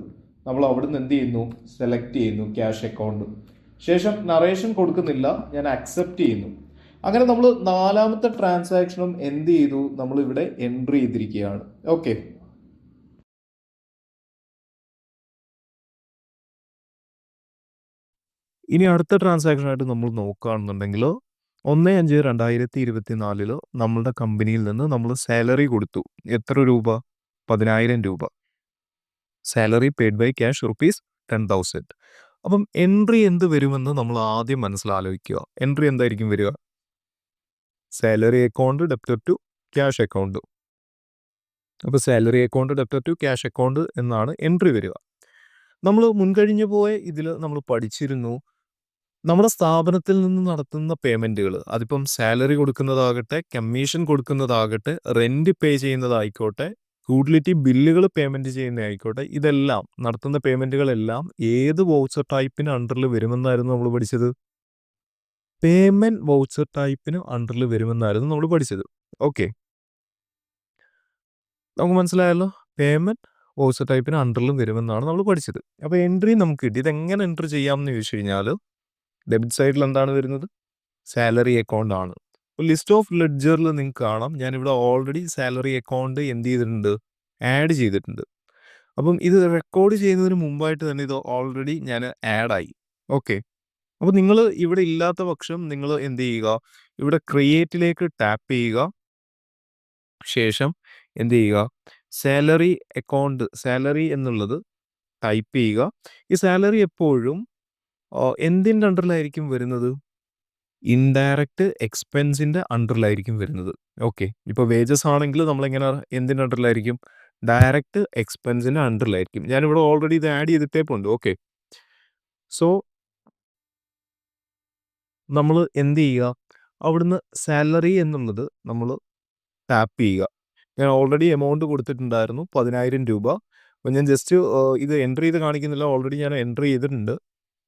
നമ്മൾ അവിടെ നിന്ന് എന്ത് ചെയ്യുന്നു? സെലക്ട് ചെയ്യുന്നു ക്യാഷ് അക്കൗണ്ട്. ശേഷം നറേഷൻ കൊടുക്കുന്നില്ല, ഞാൻ അക്സെപ്റ്റ് ചെയ്യുന്നു. അങ്ങനെ നമ്മൾ നാലാമത്തെ ട്രാൻസാക്ഷനും എന്ത് ചെയ്തു, നമ്മൾ ഇവിടെ എൻട്രി ചെയ്തിരിക്കുകയാണ്. ഓക്കെ. ഇനി അടുത്ത ട്രാൻസാക്ഷൻ ആയിട്ട് നമ്മൾ നോക്കുകയാണെന്നുണ്ടെങ്കിൽ 1/5/2024 നമ്മളുടെ കമ്പനിയിൽ നിന്ന് നമ്മൾ സാലറി കൊടുത്തു. എത്ര രൂപ? 10,000 രൂപ. Salary paid by cash ₹10,000. അപ്പം എൻട്രി എന്ത് വരുമെന്ന് നമ്മൾ ആദ്യം മനസ്സിലാലോചിക്കുക. എൻട്രി എന്തായിരിക്കും വരിക? Salary account debtor to cash account. അപ്പോൾ salary account debtor to cash account എന്നാണ് എൻട്രി വരിക. നമ്മൾ മുൻകഴിഞ്ഞു പോയ ഇതിൽ നമ്മൾ പഠിച്ചിരുന്നു, നമ്മുടെ സ്ഥാപനത്തിൽ നിന്ന് നടത്തുന്ന പേയ്മെൻറ്റുകൾ, അതിപ്പം സാലറി കൊടുക്കുന്നതാകട്ടെ, കമ്മീഷൻ കൊടുക്കുന്നതാകട്ടെ, റെൻറ്റ് പേ ചെയ്യുന്നതായിക്കോട്ടെ, യൂട്ടിലിറ്റി ബില്ലുകൾ പേയ്മെൻറ്റ് ചെയ്യുന്നതായിക്കോട്ടെ, ഇതെല്ലാം നടത്തുന്ന പേയ്മെൻറ്റുകളെല്ലാം ഏത് വൗച്ചർ ടൈപ്പിന് അണ്ടറിൽ വരുമെന്നായിരുന്നു നമ്മൾ പഠിച്ചത്? പേയ്മെൻറ്റ് വൗച്ചർ ടൈപ്പിന് അണ്ടറിൽ വരുമെന്നായിരുന്നു നമ്മൾ പഠിച്ചത്. ഓക്കെ, നമുക്ക് മനസ്സിലായല്ലോ. പേയ്മെൻറ്റ് വൗച്ചർ ടൈപ്പിന് അണ്ടറിലും വരുമെന്നാണ് നമ്മൾ പഠിച്ചത്. അപ്പോൾ എൻട്രി നമുക്ക് കിട്ടി. ഇതെങ്ങനെ എൻട്രി ചെയ്യാമെന്ന് ചോദിച്ചു കഴിഞ്ഞാൽ, ഡെബിറ്റ് സൈഡിൽ എന്താണ് വരുന്നത്? സാലറി അക്കൗണ്ട് ആണ്. ലിസ്റ്റ് ഓഫ് ലെഡ്ജറിൽ നിങ്ങൾക്ക് കാണാം, ഞാനിവിടെ ഓൾറെഡി സാലറി അക്കൗണ്ട് എന്ത് ചെയ്തിട്ടുണ്ട്? ആഡ് ചെയ്തിട്ടുണ്ട്. അപ്പം ഇത് റെക്കോർഡ് ചെയ്യുന്നതിന് മുമ്പായിട്ട് തന്നെ ഇത് ഓൾറെഡി ഞാൻ ആഡായി. ഓക്കെ. അപ്പോൾ നിങ്ങൾ ഇവിടെ ഇല്ലാത്ത പക്ഷം നിങ്ങൾ എന്ത് ചെയ്യുക? ഇവിടെ ക്രിയേറ്റിലേക്ക് ടാപ്പ് ചെയ്യുക. ശേഷം എന്ത് ചെയ്യുക? സാലറി അക്കൗണ്ട്, സാലറി എന്നുള്ളത് ടൈപ്പ് ചെയ്യുക. ഈ സാലറി എപ്പോഴും എന്തിൻ്റെ അണ്ടറിലായിരിക്കും വരുന്നത്? ഇൻഡയറക്റ്റ് എക്സ്പെൻസിൻ്റെ അണ്ടറിലായിരിക്കും വരുന്നത്. ഓക്കെ. ഇപ്പോൾ വേജസ് ആണെങ്കിൽ നമ്മളെങ്ങനെ, എന്തിൻ്റെ അണ്ടറിലായിരിക്കും? ഡയറക്റ്റ് എക്സ്പെൻസിൻ്റെ അണ്ടറിലായിരിക്കും. ഞാനിവിടെ ഓൾറെഡി ഇത് ആഡ് ചെയ്തിട്ടേപ്പുണ്ട്. ഓക്കെ. സോ നമ്മൾ എന്ത് ചെയ്യുക? അവിടുന്ന് സാലറി എന്നുള്ളത് നമ്മൾ ടാപ്പ് ചെയ്യുക. ഞാൻ ഓൾറെഡി എമൗണ്ട് കൊടുത്തിട്ടുണ്ടായിരുന്നു 10,000 രൂപ. അപ്പോൾ ഞാൻ ജസ്റ്റ് ഇത് എൻ്റർ ചെയ്ത് കാണിക്കുന്നില്ല, ഓൾറെഡി ഞാൻ എൻ്റർ ചെയ്തിട്ടുണ്ട്.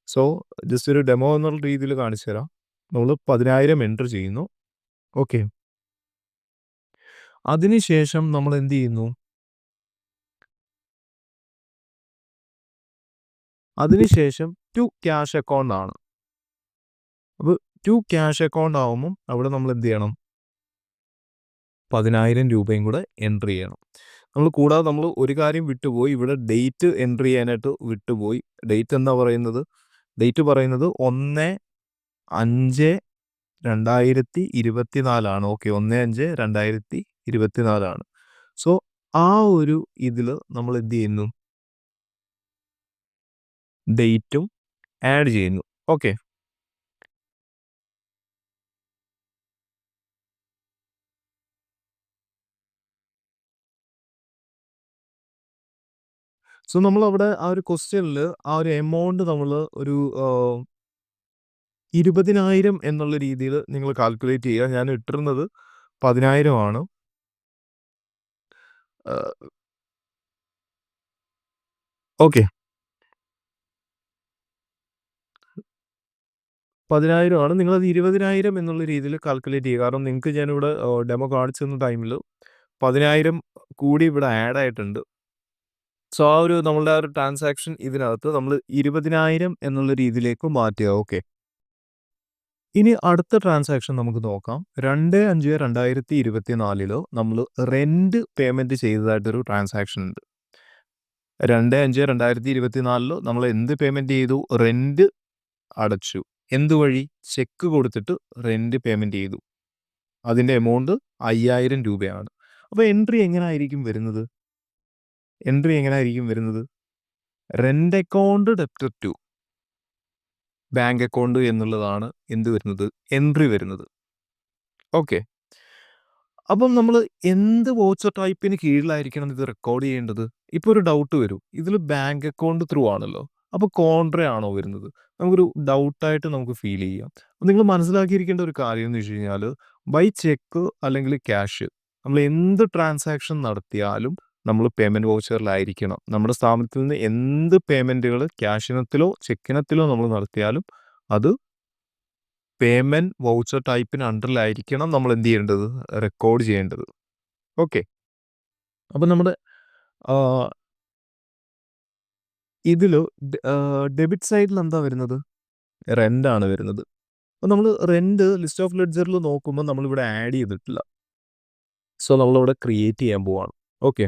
സോ ജസ്റ്റ് ഒരു ഡെമോ എന്നുള്ള രീതിയിൽ കാണിച്ചു തരാം. നമ്മൾ 10,000 എൻ്റർ ചെയ്യുന്നു. ഓക്കെ. അതിനുശേഷം നമ്മൾ എന്ത് ചെയ്യുന്നു? അതിനുശേഷം ടു ക്യാഷ് അക്കൗണ്ട് ആണ്. അപ്പോൾ ടു ക്യാഷ് അക്കൗണ്ട് ആവുമ്പം അവിടെ നമ്മൾ എന്ത് ചെയ്യണം? 10,000 രൂപയും കൂടെ എൻ്റർ ചെയ്യണം. കൂടാതെ നമ്മൾ ഒരു കാര്യം വിട്ടുപോയി, ഇവിടെ ഡേറ്റ് എൻ്റർ ചെയ്യാനായിട്ട് വിട്ടുപോയി. ഡേറ്റ് എന്താ പറയുന്നത്? ഡേറ്റ് പറയുന്നത് 1/5/2024 ആണ്. ഓക്കെ, 1/5/2024 ആണ്. സോ ആ ഒരു ഇതിൽ നമ്മൾ എന്ത് ചെയ്യുന്നു? ഡേറ്റും ആഡ് ചെയ്യുന്നു. ഓക്കെ. സോ നമ്മളവിടെ ആ ഒരു ക്വസ്റ്റ്യനിൽ ആ ഒരു എമൗണ്ട് നമ്മൾ ഒരു 20,000 എന്നുള്ള രീതിയിൽ നിങ്ങൾ കാൽക്കുലേറ്റ് ചെയ്യുക. ഞാൻ ഇട്ടിരുന്നത് 10,000 ആണ്. ഓക്കെ, 10,000 ആണ്. നിങ്ങളത് 20,000 എന്നുള്ള രീതിയിൽ കാൽക്കുലേറ്റ് ചെയ്യുക. കാരണം നിങ്ങൾക്ക് ഞാനിവിടെ ഡെമോ കാണിച്ചു തന്ന ടൈമിൽ 10,000 കൂടി ഇവിടെ ആഡ് ആയിട്ടുണ്ട്. സോ ആ ഒരു നമ്മളുടെ ആ ഒരു ട്രാൻസാക്ഷൻ ഇതിനകത്ത് നമ്മൾ 20,000 എന്നുള്ള രീതിയിലേക്ക് മാറ്റുക. ഓക്കെ. ഇനി അടുത്ത ട്രാൻസാക്ഷൻ നമുക്ക് നോക്കാം. 2/5/2024 നമ്മൾ റെന്റ് പേയ്മെന്റ് ചെയ്തതായിട്ടൊരു ട്രാൻസാക്ഷൻ ഉണ്ട്. 2/5/2024 നമ്മൾ എന്ത് പേയ്മെന്റ് ചെയ്തു? റെന്റ് അടച്ചു. എന്തുവഴി? ചെക്ക് കൊടുത്തിട്ട് റെന്റ് പേയ്മെന്റ് ചെയ്തു. അതിന്റെ എമൗണ്ട് 5,000 രൂപയാണ്. അപ്പോൾ എൻട്രി എങ്ങനെയായിരിക്കും വരുന്നത്? എൻട്രി എങ്ങനെയായിരിക്കും വരുന്നത്? Rent account debtor to bank account എന്നുള്ളതാണ് എന്ത് വരുന്നത്? എൻട്രി വരുന്നത്. ഓക്കെ. അപ്പം നമ്മൾ എന്ത് വൗച്ചർ ടൈപ്പിന് കീഴിലായിരിക്കണം ഇത് റെക്കോർഡ് ചെയ്യേണ്ടത്? ഇപ്പോൾ ഒരു ഡൗട്ട് വരും. ഇതിൽ ബാങ്ക് അക്കൗണ്ട് ത്രൂ ആണല്ലോ. അപ്പോൾ കോൺട്ര ആണോ വരുന്നത്? നമുക്കൊരു ഡൗട്ടായിട്ട് നമുക്ക് ഫീൽ ചെയ്യാം. അപ്പോൾ നിങ്ങൾ മനസ്സിലാക്കിയിരിക്കേണ്ട ഒരു കാര്യം എന്ന് വെച്ച് കഴിഞ്ഞാൽ, ബൈ ചെക്ക് അല്ലെങ്കിൽ ക്യാഷ് നമ്മൾ എന്ത് ട്രാൻസാക്ഷൻ നടത്തിയാലും നമ്മൾ പേയ്മെന്റ് വൗച്ചറിലായിരിക്കണം. നമ്മുടെ സ്ഥാപനത്തിൽ നിന്ന് എന്ത് പേയ്മെന്റുകൾ ക്യാഷിനത്തിലോ ചെക്കിനത്തിലോ നമ്മൾ നടത്തിയാലും അത് പേയ്മെന്റ് വൗച്ചർ ടൈപ്പിന് അണ്ടറിലായിരിക്കണം നമ്മൾ എന്ത് ചെയ്യേണ്ടത്? റെക്കോർഡ് ചെയ്യേണ്ടത്. ഓക്കെ. അപ്പം നമ്മുടെ ഇതിൽ ഡെബിറ്റ് സൈഡിൽ എന്താ വരുന്നത്? റെൻ്റാണ് വരുന്നത്. അപ്പോൾ നമ്മൾ റെൻ്റ് ലിസ്റ്റ് ഓഫ് ലെഡ്ജറിൽ നോക്കുമ്പോൾ നമ്മളിവിടെ ആഡ് ചെയ്തിട്ടില്ല. സോ നമ്മളിവിടെ ക്രിയേറ്റ് ചെയ്യാൻ പോവാണ്. ഓക്കെ.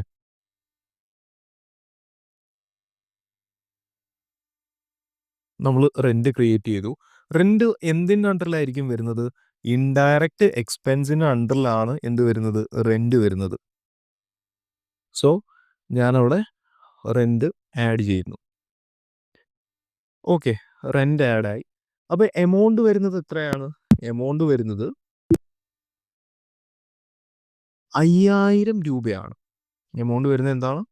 നമ്മൾ റെൻ്റ് ക്രിയേറ്റ് ചെയ്തു. റെൻ്റ് എന്തിൻ്റെ അണ്ടറിലായിരിക്കും വരുന്നത്? ഇൻഡയറക്റ്റ് എക്സ്പെൻസിൻ്റെ അണ്ടറിലാണ് എന്ത് വരുന്നത്? റെൻ്റ് വരുന്നത്. സോ ഞാനവിടെ റെൻ്റ് ആഡ് ചെയ്യുന്നു. ഓക്കെ. റെൻ്റ് ആഡായി. അപ്പോൾ എമൗണ്ട് വരുന്നത് എത്രയാണ്? എമൗണ്ട് വരുന്നത് 5000 രൂപയാണ്. എമൗണ്ട് വരുന്നത് എന്താണ്?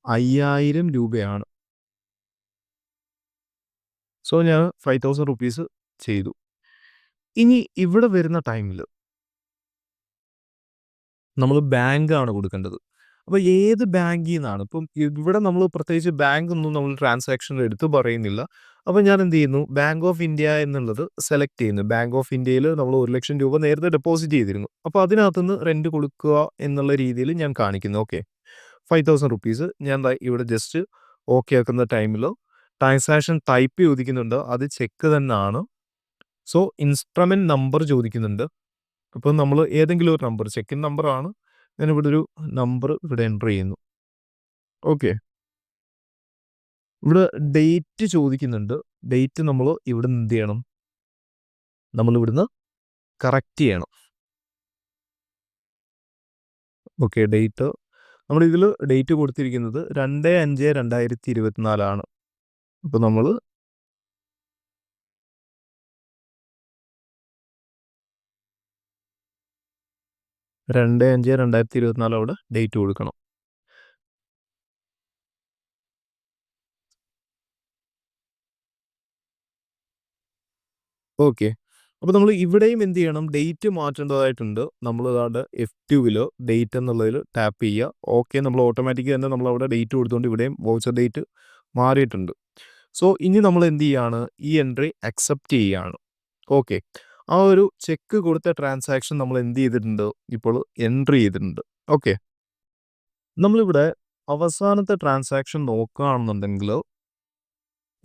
5000 രൂപയാണ്. സോ ഞാൻ 5000 റുപ്പീസ് ചെയ്തു. ഇനി ഇവിടെ വരുന്ന ടൈമിൽ നമ്മൾ ബാങ്കാണ് കൊടുക്കേണ്ടത്. അപ്പോൾ ഏത് ബാങ്കിൽ നിന്നാണ്? ഇപ്പം ഇവിടെ നമ്മൾ പ്രത്യേകിച്ച് ബാങ്കൊന്നും നമ്മൾ ട്രാൻസാക്ഷനിൽ എടുത്ത് പറയുന്നില്ല. അപ്പോൾ ഞാൻ എന്ത് ചെയ്യുന്നു? ബാങ്ക് ഓഫ് ഇന്ത്യ എന്നുള്ളത് സെലക്ട് ചെയ്യുന്നു. ബാങ്ക് ഓഫ് ഇന്ത്യയിൽ നമ്മൾ 1,00,000 രൂപ നേരത്തെ ഡെപ്പോസിറ്റ് ചെയ്തിരുന്നു. അപ്പോൾ അതിനകത്തുനിന്ന് റെന്റ് കൊടുക്കുക എന്നുള്ള രീതിയിൽ ഞാൻ കാണിക്കുന്നു. ഓക്കെ. 5000 റുപ്പീസ് ഞാൻ ദാ ഇവിടെ ജസ്റ്റ് ഓക്കെ ആക്കുന്ന ടൈമിൽ ട്രാൻസാക്ഷൻ ടൈപ്പ് ചോദിക്കുന്നുണ്ട്. അത് ചെക്ക് തന്നെയാണ്. സോ ഇൻസ്ട്രുമെന്റ് നമ്പർ ചോദിക്കുന്നുണ്ട്. അപ്പോൾ നമ്മൾ ഏതെങ്കിലും ഒരു നമ്പർ, ചെക്കിൻ നമ്പറാണ്. ഞാനിവിടെ ഒരു നമ്പർ ഇവിടെ എൻ്റർ ചെയ്യുന്നു. ഓക്കെ. ഇവിടെ ഡേറ്റ് ചോദിക്കുന്നുണ്ട്. ഡേറ്റ് നമ്മൾ ഇവിടുന്ന് എന്ത് ചെയ്യണം? നമ്മളിവിടുന്ന് കറക്റ്റ് ചെയ്യണം. ഓക്കെ. ഡേറ്റ് നമ്മളിതിൽ ഡേറ്റ് കൊടുത്തിരിക്കുന്നത് 2/5/2024 ആണ്. അപ്പോൾ നമ്മൾ 2/5/2024 അവിടെ ഡേറ്റ് കൊടുക്കണം. ഓക്കെ. അപ്പോൾ നമ്മൾ ഇവിടെയും എന്ത് ചെയ്യണം? ഡേറ്റ് മാറ്റേണ്ടതായിട്ടുണ്ട്. നമ്മൾ ദാണ്ടെ F2വിൽ ഡേറ്റ് എന്നുള്ളതിൽ ടാപ്പ് ചെയ്യുക. ഓക്കെ. നമ്മൾ ഓട്ടോമാറ്റിക്കലി തന്നെ നമ്മളവിടെ ഡേറ്റ് കൊടുത്തുകൊണ്ട് ഇവിടെയും വൗച്ചർ ഡേറ്റ് മാറിയിട്ടുണ്ട്. സോ ഇനി നമ്മൾ എന്ത് ചെയ്യാണ്? ഈ എൻട്രി അക്സെപ്റ്റ് ചെയ്യുകയാണ്. ഓക്കെ. ആ ഒരു ചെക്ക് കൊടുത്ത ട്രാൻസാക്ഷൻ നമ്മൾ എന്ത് ചെയ്തിട്ടുണ്ട്? ഇപ്പോൾ എൻട്രി ചെയ്തിട്ടുണ്ട്. ഓക്കെ. നമ്മളിവിടെ അവസാനത്തെ ട്രാൻസാക്ഷൻ നോക്കുകയാണെന്നുണ്ടെങ്കിൽ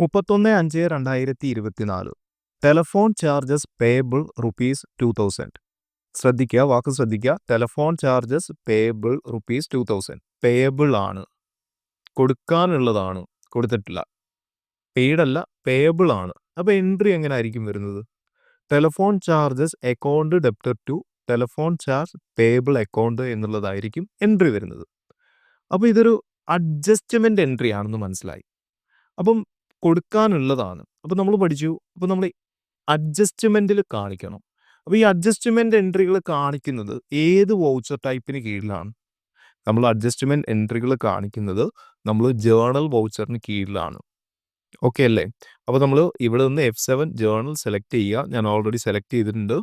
31/5/2024 ടെലഫോൺ ചാർജസ് പേയബിൾ റുപ്പീസ് 2000. ശ്രദ്ധിക്കുക, വാക്ക് ശ്രദ്ധിക്കുക. Telephone charges payable rupees 2000. Payable ആണ്, കൊടുക്കാനുള്ളതാണ്, കൊടുത്തിട്ടില്ല. പെയ്ഡ് അല്ല, പേയബിൾ ആണ്. അപ്പോൾ എൻട്രി എങ്ങനെ ആയിരിക്കും വരുന്നത്? Telephone charges account debtor to telephone charge payable account എന്നുള്ളതായിരിക്കും എൻട്രി വരുന്നത്. അപ്പോൾ ഇതൊരു അഡ്ജസ്റ്റ്മെന്റ് എൻട്രി ആണെന്ന് മനസ്സിലായി. അപ്പം കൊടുക്കാനുള്ളതാണ്. അപ്പോൾ നമ്മൾ പഠിച്ചു. അപ്പോൾ നമ്മൾ അഡ്ജസ്റ്റ്മെന്റിൽ കാണിക്കണം. അപ്പോൾ ഈ അഡ്ജസ്റ്റ്മെന്റ് എൻട്രികൾ കാണിക്കുന്നത് ഏത് വൗച്ചർ ടൈപ്പിന് കീഴിലാണ്? നമ്മൾ അഡ്ജസ്റ്റ്മെന്റ് എൻട്രികൾ കാണിക്കുന്നത് നമ്മൾ ജേർണൽ വൗച്ചറിന് കീഴിലാണ്. ഓക്കെ അല്ലേ? അപ്പോൾ നമ്മൾ ഇവിടെ നിന്ന് F7 ജേർണൽ സെലക്ട് ചെയ്യുക. ഞാൻ ഓൾറെഡി സെലക്ട് ചെയ്തിട്ടുണ്ട്.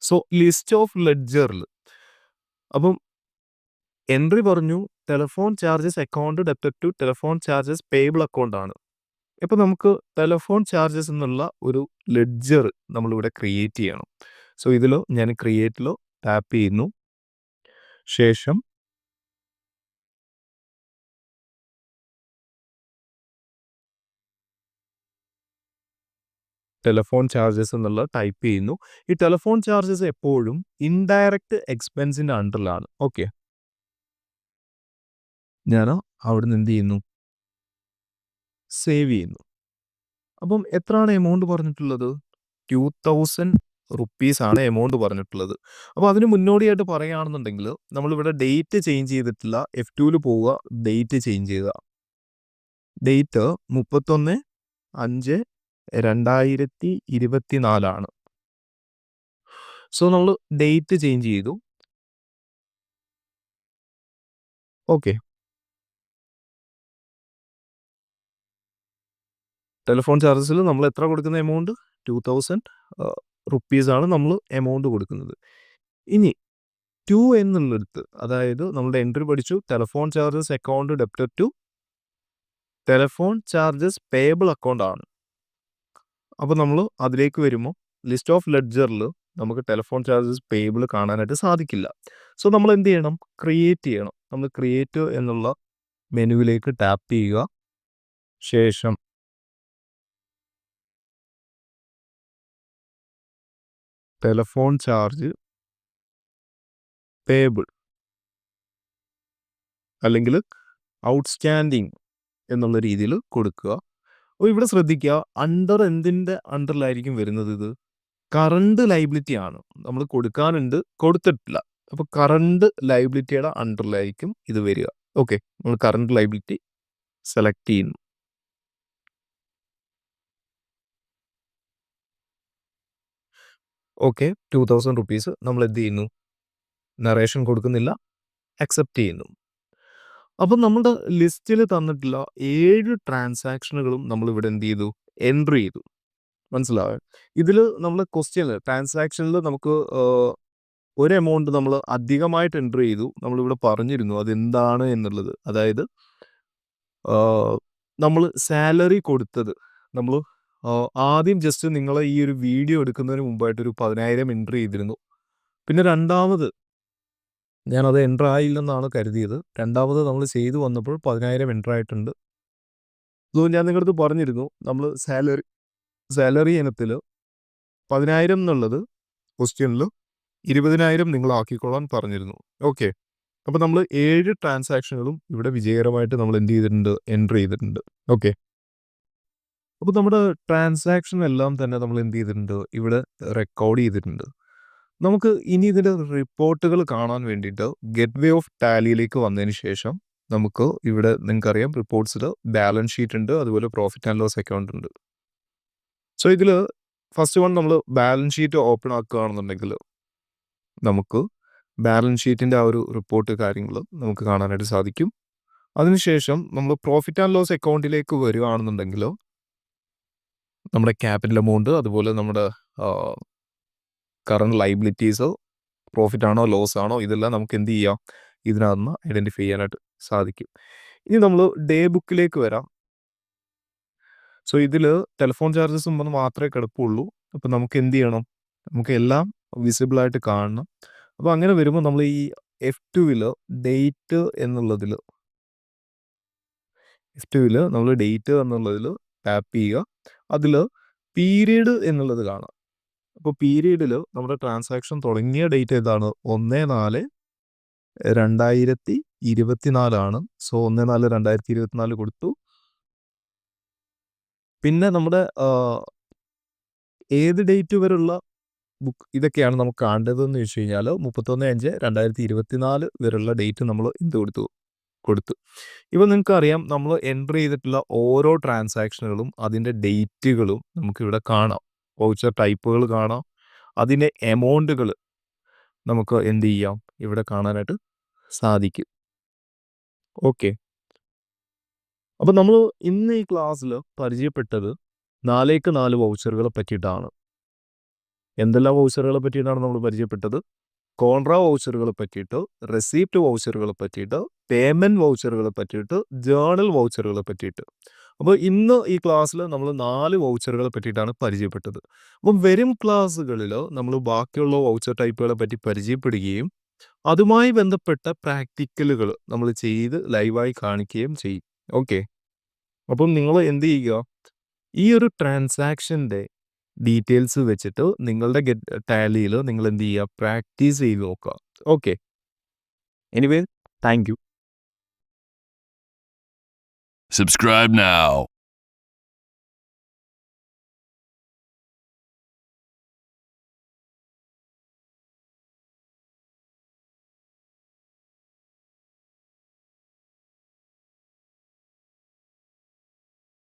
സോ ലിസ്റ്റ് ഓഫ് ലെഡ്ജറിൽ അപ്പം എൻട്രി പറഞ്ഞു telephone charges account debtor to telephone charges payable account ആണ്. അപ്പോൾ നമുക്ക് ടെലഫോൺ ചാർജസ് എന്നുള്ള ഒരു ലെഡ്ജർ നമ്മളിവിടെ ക്രിയേറ്റ് ചെയ്യണം. സോ ഇതിൽ ഞാൻ ക്രിയേറ്റിലോ ടാപ്പ് ചെയ്യുന്നു. ശേഷം ടെലഫോൺ ചാർജസ് എന്നുള്ള ടൈപ്പ് ചെയ്യുന്നു. ഈ ടെലഫോൺ ചാർജസ് എപ്പോഴും ഇൻഡയറക്റ്റ് എക്സ്പെൻസിൻ്റെ അണ്ടറിലാണ്. ഓക്കെ. ഞാൻ അവിടുന്ന് എന്ത് ചെയ്യുന്നു? സേവ് ചെയ്യുന്നു. അപ്പം എത്രയാണ് എമൗണ്ട് പറഞ്ഞിട്ടുള്ളത്? 2000 റുപ്പീസ് ആണ് എമൗണ്ട് പറഞ്ഞിട്ടുള്ളത്. അപ്പോൾ അതിന് മുന്നോടിയായിട്ട് പറയുകയാണെന്നുണ്ടെങ്കിൽ നമ്മളിവിടെ ഡേറ്റ് ചേഞ്ച് ചെയ്തിട്ടില്ല. F2വിൽ പോവുക, ഡേറ്റ് ചേഞ്ച് ചെയ്യുക. ഡേറ്റ് 31/5/2024 ആണ്. സോ നമ്മൾ ഡേറ്റ് ചേഞ്ച് ചെയ്തു. ഓക്കെ. ടെലിഫോൺ ചാർജസിൽ നമ്മൾ എത്ര കൊടുക്കുന്ന എമൗണ്ട്? 2000 റുപ്പീസ് ആണ് നമ്മൾ എമൗണ്ട് കൊടുക്കുന്നത്. ഇനി 2 എന്നുള്ളിടത്ത്, അതായത് നമ്മുടെ എൻട്രി പഠിച്ചു telephone charges account debtor to telephone charges payable account ആണ്. അപ്പോൾ നമ്മൾ അതിലേക്ക് വരുമ്പോൾ ലിസ്റ്റ് ഓഫ് ലെഡ്ജറിൽ നമുക്ക് ടെലഫോൺ ചാർജസ് പേയബിൾ കാണാനായിട്ട് സാധിക്കില്ല. സോ നമ്മൾ എന്ത് ചെയ്യണം? ക്രിയേറ്റ് ചെയ്യണം. നമ്മൾ ക്രിയേറ്റ് എന്നുള്ള മെനുവിലേക്ക് ടാപ്പ് ചെയ്യുക. ശേഷം ടെലിഫോൺ ചാർജ് പേബിൾ അല്ലെങ്കിൽ ഔട്ട്സ്റ്റാൻഡിങ് എന്നുള്ള രീതിയിൽ കൊടുക്കുക. അപ്പോൾ ഇവിടെ ശ്രദ്ധിക്കുക, അണ്ടർ എന്തിൻ്റെ അണ്ടറിലായിരിക്കും വരുന്നത്? ഇത് കറണ്ട് ലൈബിലിറ്റി ആണ്. നമ്മൾ കൊടുക്കാനുണ്ട്, കൊടുത്തിട്ടില്ല. അപ്പോൾ കറണ്ട് ലൈബിലിറ്റിയുടെ അണ്ടറിലായിരിക്കും ഇത് വരിക. ഓക്കെ, നമ്മൾ കറണ്ട് ലൈബിലിറ്റി സെലക്ട് ചെയ്യുന്നു. ഓക്കെ, 2000 റുപ്പീസ് നമ്മൾ എന്ത് ചെയ്യുന്നു? നറേഷൻ കൊടുക്കുന്നില്ല, അക്സെപ്റ്റ് ചെയ്യുന്നു. അപ്പം നമ്മുടെ ലിസ്റ്റിൽ തന്നിട്ടുള്ള 7 ട്രാൻസാക്ഷനുകളും നമ്മളിവിടെ എന്ത് ചെയ്തു? എൻട്രി ചെയ്തു. മനസ്സിലായോ? ഇതിൽ നമ്മൾ ക്വസ്റ്റ്യനിൽ ട്രാൻസാക്ഷനിൽ നമുക്ക് ഒരു എമൗണ്ട് നമ്മൾ അധികമായിട്ട് എൻട്രി ചെയ്തു. നമ്മളിവിടെ പറഞ്ഞിരുന്നു അതെന്താണ് എന്നുള്ളത്. അതായത് നമ്മൾ സാലറി കൊടുത്തത് നമ്മൾ ആദ്യം ജസ്റ്റ് നിങ്ങളെ ഈ ഒരു വീഡിയോ എടുക്കുന്നതിന് മുമ്പായിട്ടൊരു 10,000 എൻട്രി ചെയ്തിരുന്നു. പിന്നെ രണ്ടാമത് ഞാനത് എൻ്റർ ആയില്ലെന്നാണ് കരുതിയത്. രണ്ടാമത് നമ്മൾ ചെയ്തു വന്നപ്പോൾ 10,000 എൻ്റർ ആയിട്ടുണ്ട്. സോ ഞാൻ നിങ്ങളുടെ അടുത്ത് പറഞ്ഞിരുന്നു, നമ്മൾ സാലറി ഇനത്തിൽ 10,000 എന്നുള്ളത് ക്വസ്റ്റ്യനിൽ 20,000 നിങ്ങൾ ആക്കിക്കൊള്ളാൻ പറഞ്ഞിരുന്നു. ഓക്കെ, അപ്പോൾ നമ്മൾ 7 ട്രാൻസാക്ഷനുകളും ഇവിടെ വിജയകരമായിട്ട് നമ്മൾ എന്ത് ചെയ്തിട്ടുണ്ട്? എൻ്റർ ചെയ്തിട്ടുണ്ട്. ഓക്കെ, അപ്പോൾ നമ്മുടെ ട്രാൻസാക്ഷൻ എല്ലാം തന്നെ നമ്മൾ എന്ത് ചെയ്തിട്ടുണ്ട്? ഇവിടെ റെക്കോർഡ് ചെയ്തിട്ടുണ്ട്. നമുക്ക് ഇനി ഇതിൻ്റെ റിപ്പോർട്ടുകൾ കാണാൻ വേണ്ടിയിട്ട് ഗേറ്റ്വേ ഓഫ് ടാലിയിലേക്ക് വന്നതിന് ശേഷം നമുക്ക് ഇവിടെ നിങ്ങൾക്കറിയാം റിപ്പോർട്ട്സിൽ ബാലൻസ് ഷീറ്റ് ഉണ്ട്, അതുപോലെ പ്രോഫിറ്റ് ആൻഡ് ലോസ് അക്കൗണ്ട് ഉണ്ട്. സോ ഇതിൽ ഫസ്റ്റ് വൺ നമ്മൾ ബാലൻസ് ഷീറ്റ് ഓപ്പൺ ആക്കുകയാണെന്നുണ്ടെങ്കിൽ നമുക്ക് ബാലൻസ് ഷീറ്റിൻ്റെ ആ ഒരു റിപ്പോർട്ട് കാര്യങ്ങൾ നമുക്ക് കാണാനായിട്ട് സാധിക്കും. അതിനുശേഷം നമ്മൾ പ്രോഫിറ്റ് ആൻഡ് ലോസ് അക്കൗണ്ടിലേക്ക് വരികയാണെന്നുണ്ടെങ്കിൽ നമ്മുടെ ക്യാപിറ്റൽ എമൗണ്ട്, അതുപോലെ നമ്മുടെ കറണ്ട് ലൈബിലിറ്റീസോ പ്രോഫിറ്റ് ആണോ ലോസ് ആണോ ഇതെല്ലാം നമുക്ക് എന്ത് ചെയ്യാം? ഇതിനകത്ത് ഐഡൻറ്റിഫൈ ചെയ്യാനായിട്ട് സാധിക്കും. ഇനി നമ്മൾ ഡേ ബുക്കിലേക്ക് വരാം. സോ ഇതിൽ ടെലിഫോൺ ചാർജസ് മാത്രമേ കിടപ്പുള്ളൂ. അപ്പോൾ നമുക്ക് എന്ത് ചെയ്യണം? നമുക്ക് എല്ലാം വിസിബിളായിട്ട് കാണണം. അപ്പോൾ അങ്ങനെ വരുമ്പോൾ നമ്മൾ ഈ F2-ൽ ഡേറ്റ് എന്നുള്ളതിൽ നമ്മൾ ഡേറ്റ് എന്നുള്ളതിൽ ടാപ്പ് ചെയ്യുക. അതിൽ പീരീഡ് എന്നുള്ളത് കാണാം. അപ്പോൾ പീരീഡിൽ നമ്മുടെ ട്രാൻസാക്ഷൻ തുടങ്ങിയ ഡേറ്റ് ഏതാണ്? 1/4/2024 ആണ്. സോ 1/4/2024 കൊടുത്തു. പിന്നെ നമ്മുടെ ഏത് ഡേറ്റ് വരെയുള്ള ബുക്ക് ഇതൊക്കെയാണ് നമുക്ക് കാണേണ്ടതെന്ന് വെച്ച് കഴിഞ്ഞാൽ 31/5/2024 വരെയുള്ള ഡേറ്റ് നമ്മൾ എന്ത് കൊടുത്തു. ഇപ്പോൾ നിങ്ങൾക്കറിയാം നമ്മൾ എൻ്റർ ചെയ്തിട്ടുള്ള ഓരോ ട്രാൻസാക്ഷനുകളും അതിൻ്റെ ഡേറ്റുകളും നമുക്കിവിടെ കാണാം. വൗച്ചർ ടൈപ്പുകൾ കാണാം, അതിൻ്റെ എമൗണ്ടുകൾ നമുക്ക് എന്ത് ചെയ്യാം? ഇവിടെ കാണാനായിട്ട് സാധിക്കും. ഓക്കെ, അപ്പോൾ നമ്മൾ ഇന്ന് ഈ ക്ലാസ്സിൽ പരിചയപ്പെട്ടത് 4x4 വൗച്ചറുകളെ പറ്റിയിട്ടാണ്. എന്തെല്ലാം വൗച്ചറുകളെ പറ്റിയിട്ടാണ് നമ്മൾ പരിചയപ്പെട്ടത്? കോൺട്രാ വൗച്ചറുകളെ പറ്റിയിട്ട്, റെസിപ്റ്റ് വൗച്ചറുകളെ പറ്റിയിട്ട്, പേയ്മെൻറ്റ് വൗച്ചറുകളെ പറ്റിയിട്ട്, ജേർണൽ വൗച്ചറുകളെ പറ്റിയിട്ട്. അപ്പോൾ ഇന്ന് ഈ ക്ലാസ്സിൽ നമ്മൾ 4 വൗച്ചറുകളെ പറ്റിയിട്ടാണ് പരിചയപ്പെട്ടത്. അപ്പം വരും ക്ലാസ്സുകളിൽ നമ്മൾ ബാക്കിയുള്ള വൗച്ചർ ടൈപ്പുകളെ പറ്റി പരിചയപ്പെടുകയും അതുമായി ബന്ധപ്പെട്ട പ്രാക്ടിക്കലുകൾ നമ്മൾ ചെയ്ത് ലൈവായി കാണിക്കുകയും ചെയ്യും. ഓക്കെ, അപ്പം നിങ്ങൾ എന്ത് ചെയ്യുക? ഈ ഒരു ട്രാൻസാക്ഷൻ്റെ ഡീറ്റെയിൽസ് വെച്ചിട്ട് നിങ്ങളുടെ ടാലിയിൽ നിങ്ങൾ എന്ത് ചെയ്യുക? പ്രാക്ടീസ് ചെയ്ത് നോക്കുക. Okay, anyway thank you. Subscribe now.